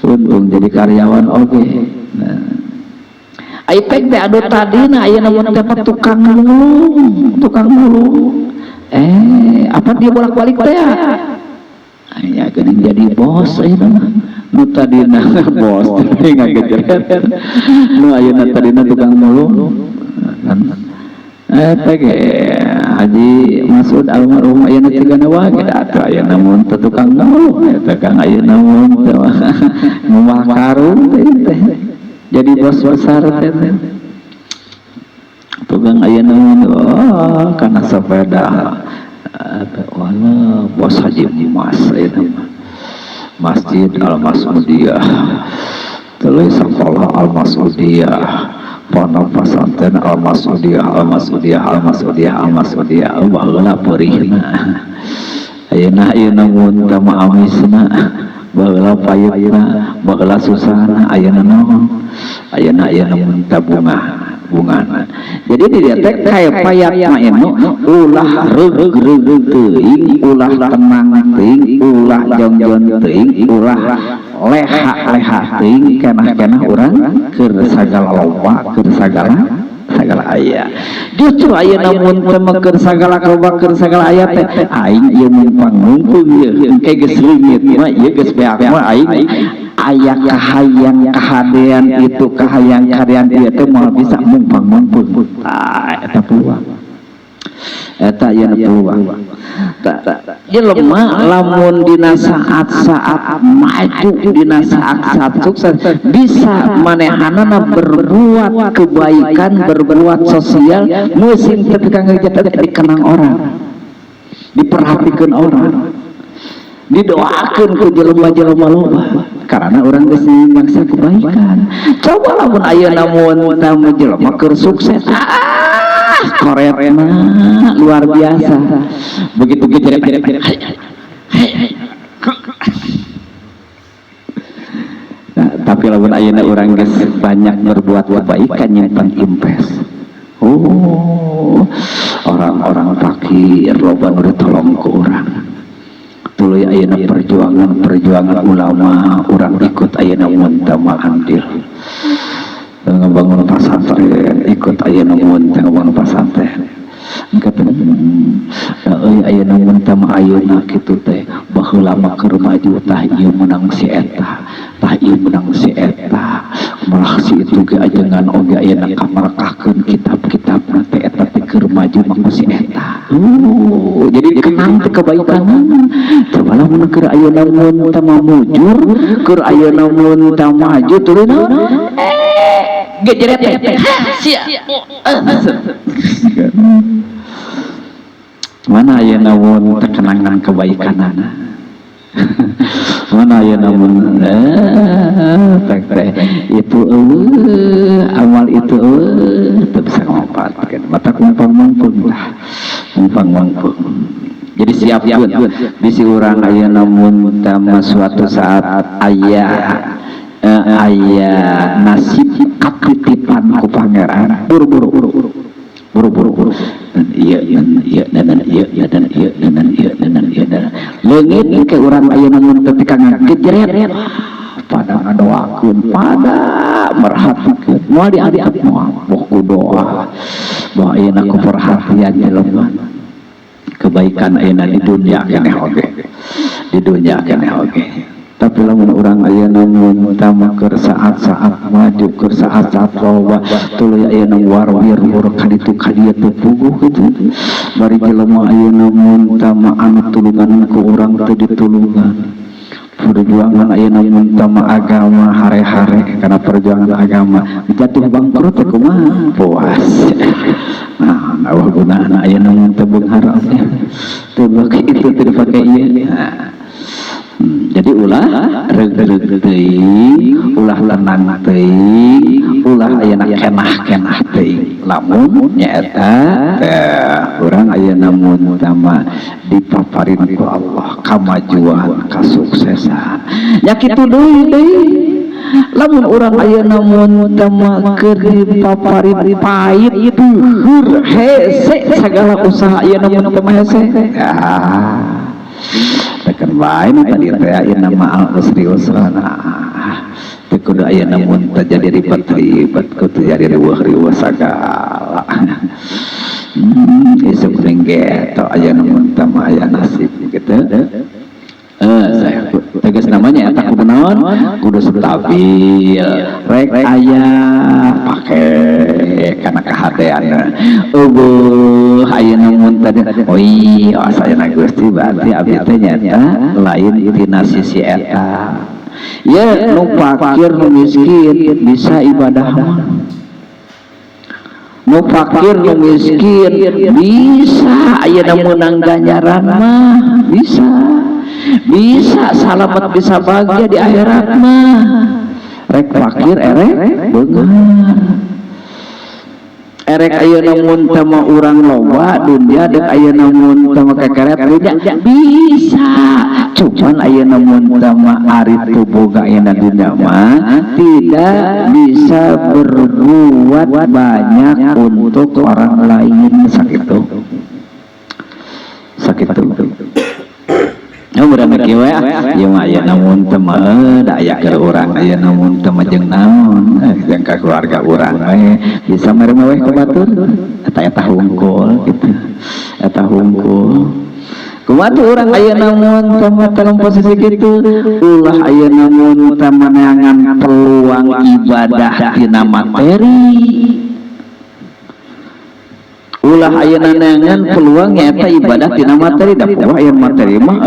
untung jadi karyawan oge. Nah Aipek teh adu tadina ayeuna mun teh tukang mulung apa dia bolak-balik teh ya geuning jadi bos ayeuna nu tadina bos teh ngagejeret nu ayeuna tadina tukang mulung kan Haji Masud almarhum ayeuna tigana wae atuh ayeuna mun teu tukang mulung eta kang ayeuna mun teh ngomah karung teh jadi bos besar teh tukang ayeuna mun kana sepeda wala bos Haji Mas Masjid Al-Mas'udiyah tuluy sekolah Al-Mas'udiyah pondok pesantren Al-Mas'udiyah baheula peurihna ayeuna mun teu amisna baheula payutna baheula susahna ayeuna naon ayeuna mun teu bungana jadi di dieu teh kae payatna enu ulah reug-reug teuing ulah tenang teuing ulah jongjon teuing ulah leha teuing kenah-kenah urang keur sagala loba keur sagala aya justru ayeuna mun teu keur sagala loba keur sagala aya teh aing ieu mumpang mumpung ieu engke geus leungit mah ieu geus beak mah aing aya kahayang kahadean itu kahayang kahadean ieu teh moal bisa mumpang eta peluang eta ayeuna peluang jelema lamun dina saat-saat maju dina saat-saat sukses bisa manehanana berbuat kebaikan berbuat sosial musim ketika ngejat dikenang orang diperhatikan orang didoakan ke jelema-jelema loba karena orang geus mangsa kebaikan. Coba lamun ayeuna mun tamu jelema keur sukses koretna luar biasa begitu gejeret nah, tapi lamun ayeuna urang geus banyak berbuat kebaikan nyimpan impes orang-orang fakir loba nu ditolong ku urang tuluy ayeuna perjuangan ulama urang ikut ayeuna mun teu andil ngebangun pesantren ikut ayeuna mun teu ngebangun pesantren engke ayeuna mun teu ayeuna kitu teh baheula mah keur maju tah ieu menang si eta malah si itu ge ajengan oge ayeuna kamarkahkeun kitab-kitabna teh eta teh keur maju mah si eta jadi kenang teh kebaikan coba lamun keur ayeuna mun teu mujur keur ayeuna mun teu maju tuluy gejeret sia mana ayeuna mun terkenangan kebaikanana mana ayeuna mun itu amal itu teu bisa ngamanfaatkeun mata kumpang-mumpung lah mumpang-mumpung jadi siapkeun bisi urang ayeuna mun tama suatu saat aya nasib kapitipan ku pangeran buru-buru leungit ke urang ayeuna mun ketika ngagejeret pada ngadoakeun pada merhatikeun moal diangkat moal ku doa bahwa ayeuna ku perhatian jelema kebaikan ayeuna di dunia keneh oge tapi lamun urang ayeuna mun tama keur saat-saat maju keur saat-saat loba tuluy ayeuna warwir kaditu kadieu teu puguh kitu bari jelema ayeuna mun tama anu tulungan ku urang teu ditulungan perjuangan ayeuna mun tama agama hare-hare karena perjuangan agama jatuh bangkrut teh kumaha puas. Nah, awal gunana ayeuna mun teu beunghar teu beuki itu teu dipake ieu. Jadi ulah reug-reug teuing, ulah tenang teuing, ulah ayeuna kenah-kenah teuing. Lamun nyaeta urang ayeuna mun tama dipaparin ku Allah kamajuan, kasuksesan. Nya kitu deui. Lamun urang ayeuna mun tama keur dipaparin pait teuheur hese sagala usaha ayeuna mun tama hese. Tekan bae tadi teh ayeuna mah al-usri usrana. Teu kudu ayeuna mun terjadi ribet kudu jadi riweuh sagala. Isuk lengge to ayeuna mun teh mah aya nasib kitu. Saya tegas namanya eta kudu naon? Kudu stabil. Rek aya pake kana kahadean. Eueuh ayeuna mun tadi oh iya asalna Gusti berarti abdi teh nyata lain tina sisi eta. Ya nu fakir nu miskin bisa ibadah mah. Nu fakir nu miskin bisa ayeuna meunang ganjaran mah bisa salamet bisa bahagia di akhirat mah. Rek fakir erek beunghar. Erek ayeuna mun teh mah urang loba dunya deuk ayeuna mun teh mah kekeret dunya bisa. Cuman ayeuna mun teh mah ari teu boga ayeuna dunya mah tidak bisa berbuat banyak untuk orang lain sakitu. Urang kieu we ieu mah ayeuna mun teu mah da aya keur urang ayeuna mun teu mah jeung naon jeung ka keluarga urang we bisa meremeh ka batur eta hungkul kitu eta hungkul kumaha tuh urang ayeuna mun teu mah dalam posisi kitu ulah ayeuna mun teu mah neangan peluang ibadah tina materi ulah ayeuna neangan peluang nyaeta ibadah tina materi da poe aya materi mah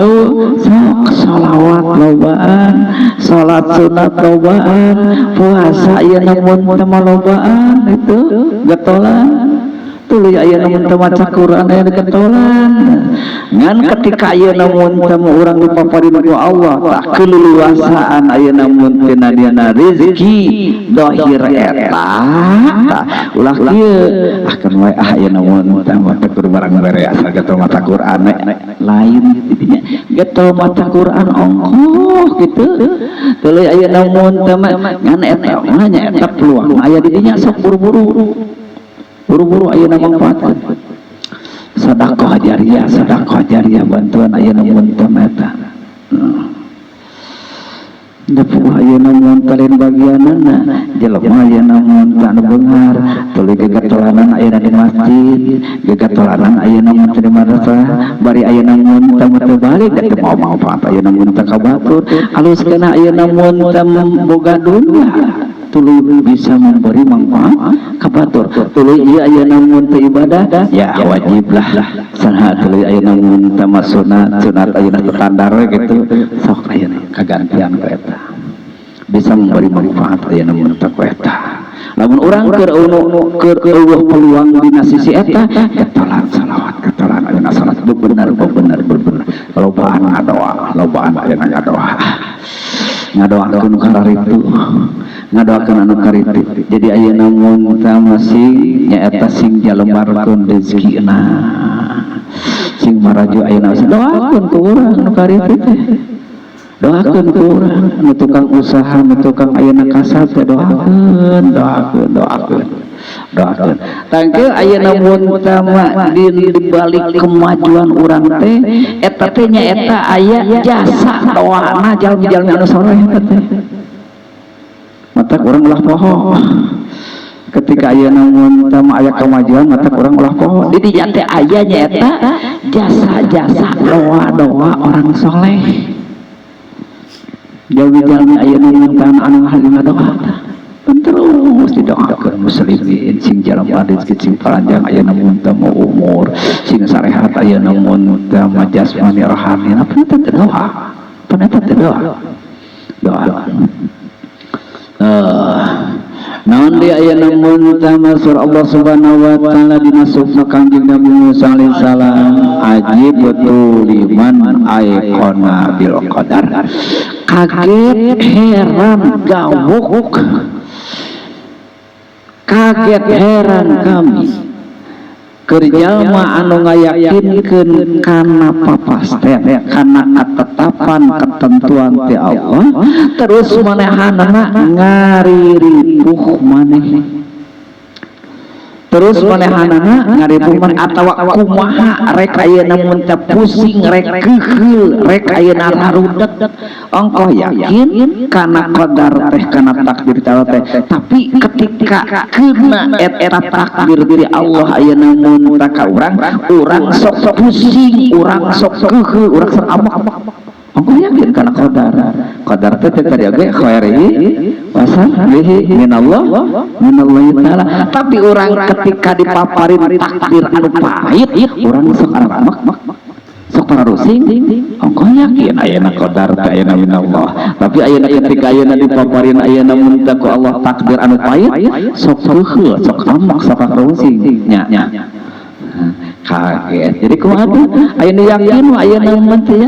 sok shalawat lobaan salat sunat lobaan puasa ayeuna mun teu mah lobaan itu getolan tuluy ayeuna mun teu maca Quran aya getolan ngan ketika ayeuna mun teu urang dipaparin ku Allah tah keleluasaan ayeuna mun tina dina rezeki dohir eta ulah kieu akan wae ayeuna mun teu teu barang bere asal getol maca Quran lain didinya getol maca Quran ongkoh kitu tuluy ayeuna mun teu ngan eta mah nya eta peluang aya didinya sok buru-buru ayeuna mangpaatkeun sedekah jariah bantuan ayeuna mun teu eta da puguh ayeuna mun kalian bagianana jelema ayeuna mun teu anu beunghar tuluy gegatolanan ayeuna di masjid gegatolanan ayeuna mun teu di madrasah bari ayeuna mun teu balik da teu manfaat ayeuna mun teu kabatur alus kana ayeuna mun teu boga dunya tuluy bisa memberi manfaat kabatur tuluy ieu ayeuna mun teu ibadah ya wajiblah saha tuluy ayeuna mun teu sunat ayeuna standar we kitu sok ayeuna kagantian ku eta bisa memberi manfaat ayeuna mun teu ku eta lamun urang keur eueuh peluang dina sisi eta getolan salawat getolan ayeuna salat bener lobaan ayeuna ngadoakeun kararitu ngadoakeun anu kariti jadi ayeuna mun teu masih nyaeta sing jalemarkeun rezekina sing marajo ayeuna doakeun ku urang anu kariti teh doakeun ku urang anu tukang usaha anu tukang ayeuna kasab teh doakeun tangke ayeuna mun teu di balik kemajuan urang teh eta teh nyaeta aya jasa doana jalmi-jalmi anu saleh teh mata urang ulah poho ketika ayeuna mun teu aya kemajuan mata urang ulah poho di dinya teh aya nyaeta jasa-jasa doa-doa orang saleh jalmi-jalmi ayeuna mun teu anu ngahalina doa terus didoakeun muslimin sing jalma rezeki sing panjang ayeuna mun teu umur sing sarehat ayeuna mun teu jasmani rohani apa teh doa Peneta doa. Naon dia aya namun tama surah Allah Subhanahu wa taala dina sunnah Kangjeng Nabi Musa alaihi salam ajib betul liman aikona bil qadar. Kaget heran gawok, kaget heran kami kerjama anu ngayakinkeun kana papasten kana ketetapan ketentuan ti Allah terus manehanana ngariripuh maneh terus manehanana ngaripuh maneh atawa kumaha rek ayeuna mun teh pusing rek keukeu rek ayeuna rarudet engko yakin kana qadar teh kana takdir Allah teh tapi ketika keuna eta takdir dari Allah ayeuna mun teh ka urang sok pusing urang sok keukeu urang sok amak engko yakin kana qadar teh tadi ge khairi wasallihi minallahi taala tapi urang ketika dipaparin takdir anu pahit urang sok amak sok parusing engko yakin ayeuna qadar teh ayeuna minallah tapi ayeuna ketika ayeuna dipaparin ayeuna mun teh ku Allah takdir anu pahit sok keukeu sok amak sok parusing nya kaget jadi kumaha ayeuna yakin ayeuna mun teh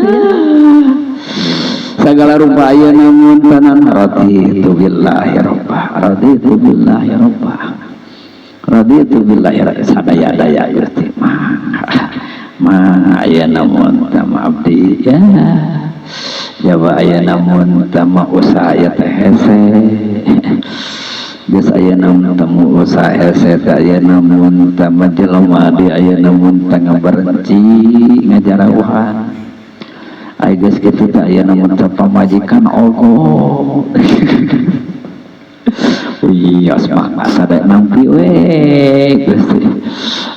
segala rupa ayeuna mun tanan raditu billahi rabbah raditu billahi rabbah raditu billahi sadaya daya berarti ma ayeuna mun tama abdi ya jawa ayeuna mun tama usaha ya teh hese geus ayeuna mun tama usaha hese teh ayeuna mun tama jelema di ayeuna mun tangga berenci ngajarawuhan ai geus kitu teh ayeuna mun teh pamajikan ogo iya semangat sadaya nampi we Gusti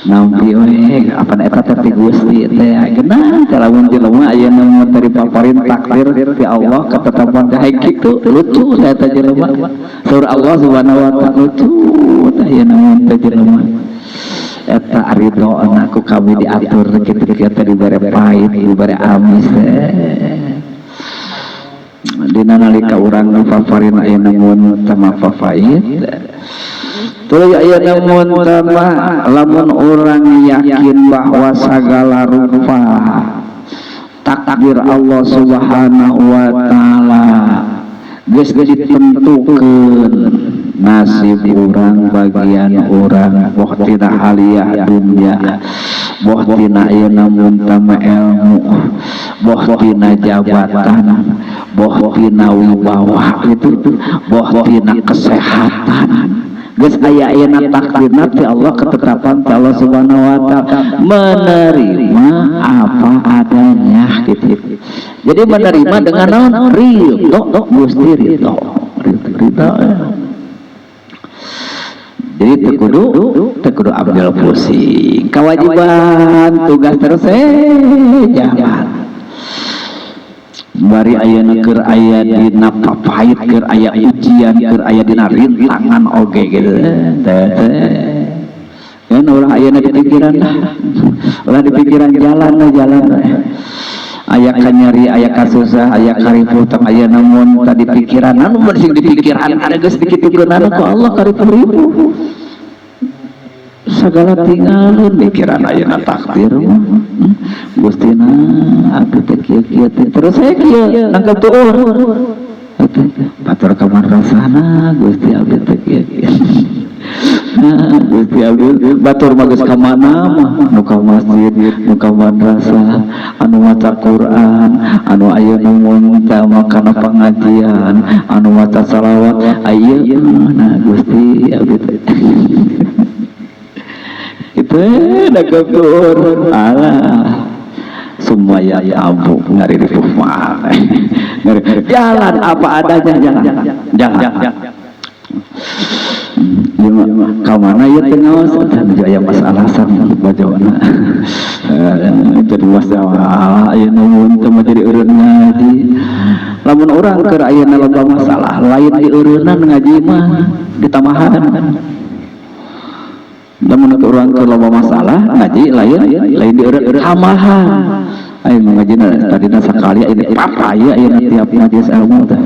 nampi we apa eta teh Gusti teh geunah lamun jelema ayeuna mun teh dipaparin takdir ti Allah ketetapan teh kitu lucu eta jelema saur Allah Subhanahu wa taala lucu teh ayeuna mun teh jelema eta ridho anakku kami diatur kitu-kitu teh dibere pahit dibere amis dina nalika urang ngafafarin ayeuna mun tama fafait tuluy ayeuna mun tama lamun urang yakin bahwa segala rupa takdir Allah Subhanahu wa taala geus ditentukeun nasib urang bagian urang boh tina haliah dunya boh tina ayeuna mun tama ilmu boh tina jabatan boh tina wibawa itu boh tina kesehatan geus aya ayeuna takdirna ti Allah ketetapan ti Allah Subhanahu wa taala menerima apa adanya gitu jadi menerima dengan naon ridho Gusti ridho jadi tekudu ambil pusing kewajiban tugas terus jangan bari ayeuna keur aya dina papait keur aya ujian keur aya dina rintangan oge gitu teh kan urang ayeuna di pikiran ulah di pikiran jalan aya kanyari aya kasusah aya karipu tang aya namun tadi pikiran anu bersih di pikiran ada geus dikitukeun anu ku Allah karipu segala tinggalin pikiran ayeuna takdir Gustina abdi teh kieu terus saya kieu nangkep tuur batur ka madrasahna Gusti abdi teh kieu Gusti abdi batur mah geus ka mana mah nu ka masjid nu ka madrasah anu maca Quran anu ayeuna mun tama kana pengajian anu maca selawat ayeuna Gusti abdi teh itu nangkep tuur alah semua ya abu ngari di rumah jalan apa adanya jalan kamana ya tengah dan jaya masalah sama bajawana jadi masalah ayeuna mun teu jadi eureun ngaji lamun urang keur ayeuna loba masalah lain di eureunan ngaji mah ditamahan lamun urang keur loba masalah ngaji lain di eureun hamahan Ayo ngaji tadina sakali ini papaya ayeuna tiap majelis ilmu teh.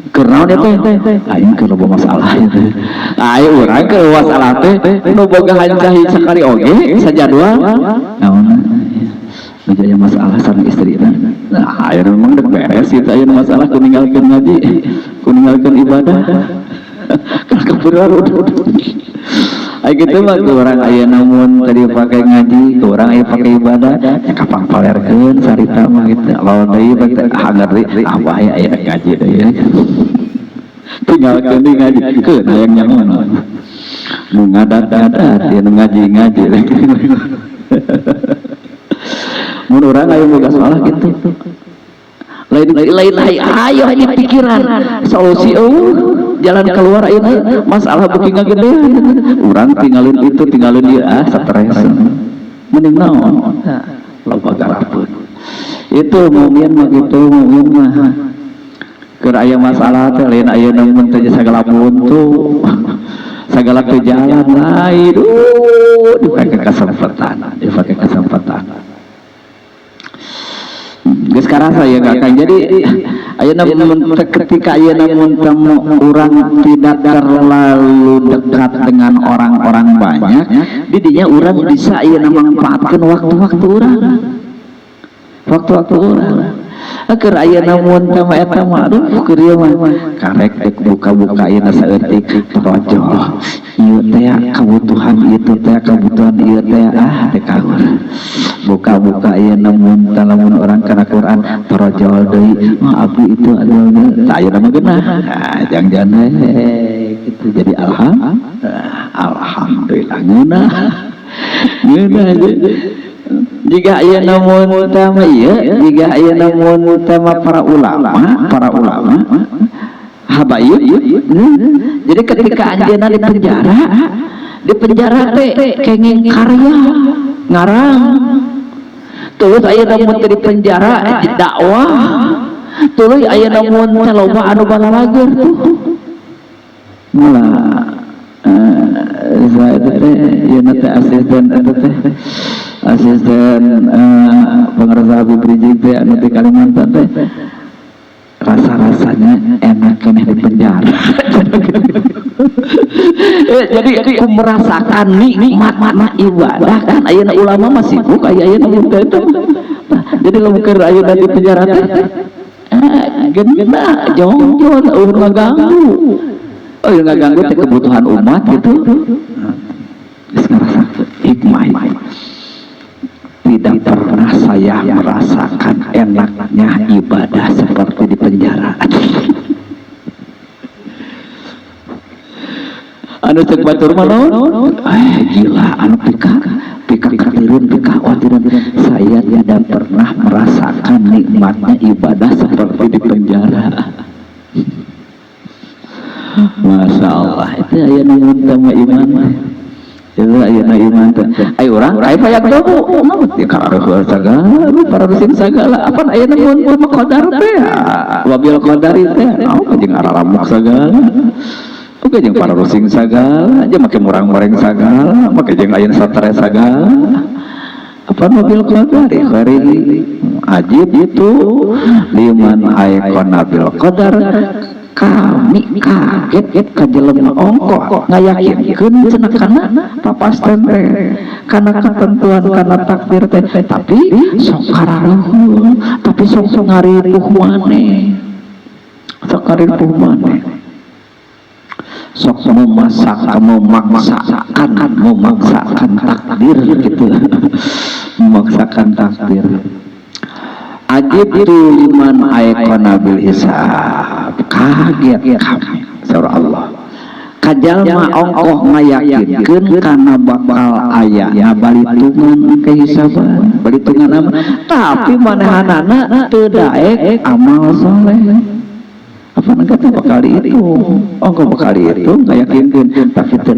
Kernaon eta teh? Aing keur loba masalah teh. Ayo urang keur masalah teh nu boga hancahi sakali oge sajadwal. Naon? Menjadi masalah sareng istri teh. Nah, ayo memang dek beres itu ayo masalah ku ninggalkeun ngaji, ku ninggalkeun ibadah. Kan kapura udah. Ayo gitu mah orang aya namun tadi pakai ngaji, orang aya pakai ibadah, ya kapang palerkeun sarita mah gitu. Lawan deui teh hangar deui, apa aya ngaji deui. Tinggalkeun deui ngaji, keun hayang nyaman. Nu ngadat-ngadat ya nu ngaji-ngaji. Mun urang aya boga salah gitu. Lain ayo hanya pikiran solusi jalan keluar ayeuna masalah beuki ngagedean urang tinggalin itu tinggalin dia stres mending naon loba garapeun itu mungkin mah gitu mungkin mah keur aya masalah teh lain ayeuna mun teh sagala buntu sagala teu jalan lain dipake kesempatan geus karasa ya Kang. Jadi ayeuna ketika ayeuna mun urang tidak terlalu dekat dengan orang-orang banyak, di dinya urang bisa ayeuna manfaatkeun waktu-waktu urang. Waktu-waktu urang. Keur ayeuna mun tama eta mah aduh keur ieu mah karek dek buka-buka ayeuna saeutik rojol. Ieu teh kebutuhan ieu teh kebutuhan ieu teh dek kaur. Buka-buka ayeuna mun talamun orang kana Quran rojol deui mah abdi itu adalah tah ayeuna mah geunah. Jangan gitu jadi alhamdulillah geunah. Jika aya namun utama jika aya namun utama para ulama habaib jadi ketika anjeunna di penjara teh kenging karya ngarang terus aya namun di penjara dakwah terus aya namun loba anu balalagur tuh mula saya teh yeuna teh asisten pengarasa Habib Rizik teh anu di Kalimantan teh rasa-rasanya enak keneh di penjara. Jadi aku merasakan nikmat ibadah kan ayeuna ulama masih sibuk ayeuna teh itu. Jadi lamun keur ayeuna di penjara teh geuna jongjon ngaganggu. Oh ngaganggu teh kebutuhan umat gitu. Geus ngarasakeun hikmah. Tidak pernah saya merasakan enaknya ibadah seperti di penjara. Anu cek batur manaon? Gila anu pika katirun pika watiran. Saya tidak pernah merasakan nikmatnya ibadah seperti di penjara. Masya Allah itu aya namun sama iman. Itu ayeuna iman teh. Ai urang ai payak dobo. Di kareuh sagala, para rusin sagala. Apan ayeuna mun qadar teh. Wabil qadari teh. Naon jeung araramuk sagala. Oke jeung para rusin sagala, aja make murang-murang sagala, make jeung ayeuna stres sagala. Apa wabil qadari hari ajib itu liman aikona bil qadar. Kami kaget ka jelema ongko ngayakinkeun cenah kana papasten teh kana ketentuan kana takdir teh tapi sok kararuhun tapi sok ngaripuh maneh sok ngaripuh maneh sok memaksakan takdir gitu memaksakan takdir. Ajib itu liman aikona bil hisab kaget kami surah Allah kajalma ongkoh ngayakinkeun kana bakal aya balitungan kehisaban balitungan tapi manehanana teu daek amal soleh apa kata bakal itu ongkoh bakal itu ngayakinkeun tapi teu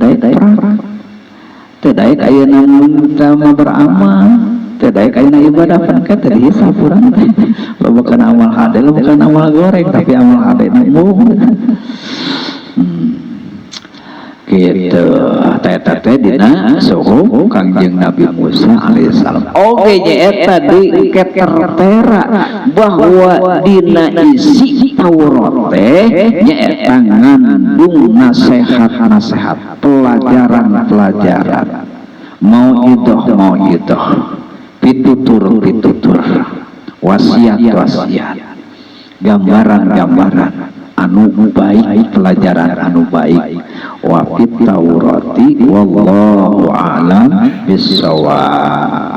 daek ayeuna mun tama beramal tedai kaina ibadah pan ka teh hisab urang teh bukan amal hade bukan amal goreng tapi amal hade nembung gitu. Eta teh dina suhu Kangjeng Nabi Musa alaihissalam. Oke nyaeta di tertera bahwa dina isi Taurat teh nyaeta ngandung nasihat-nasihat, pelajaran-pelajaran, mauidhah, pitutur, wasiat, gambaran anu baik, pelajaran anu baik. Wa fit Taurati wallahu a'lam bissawab.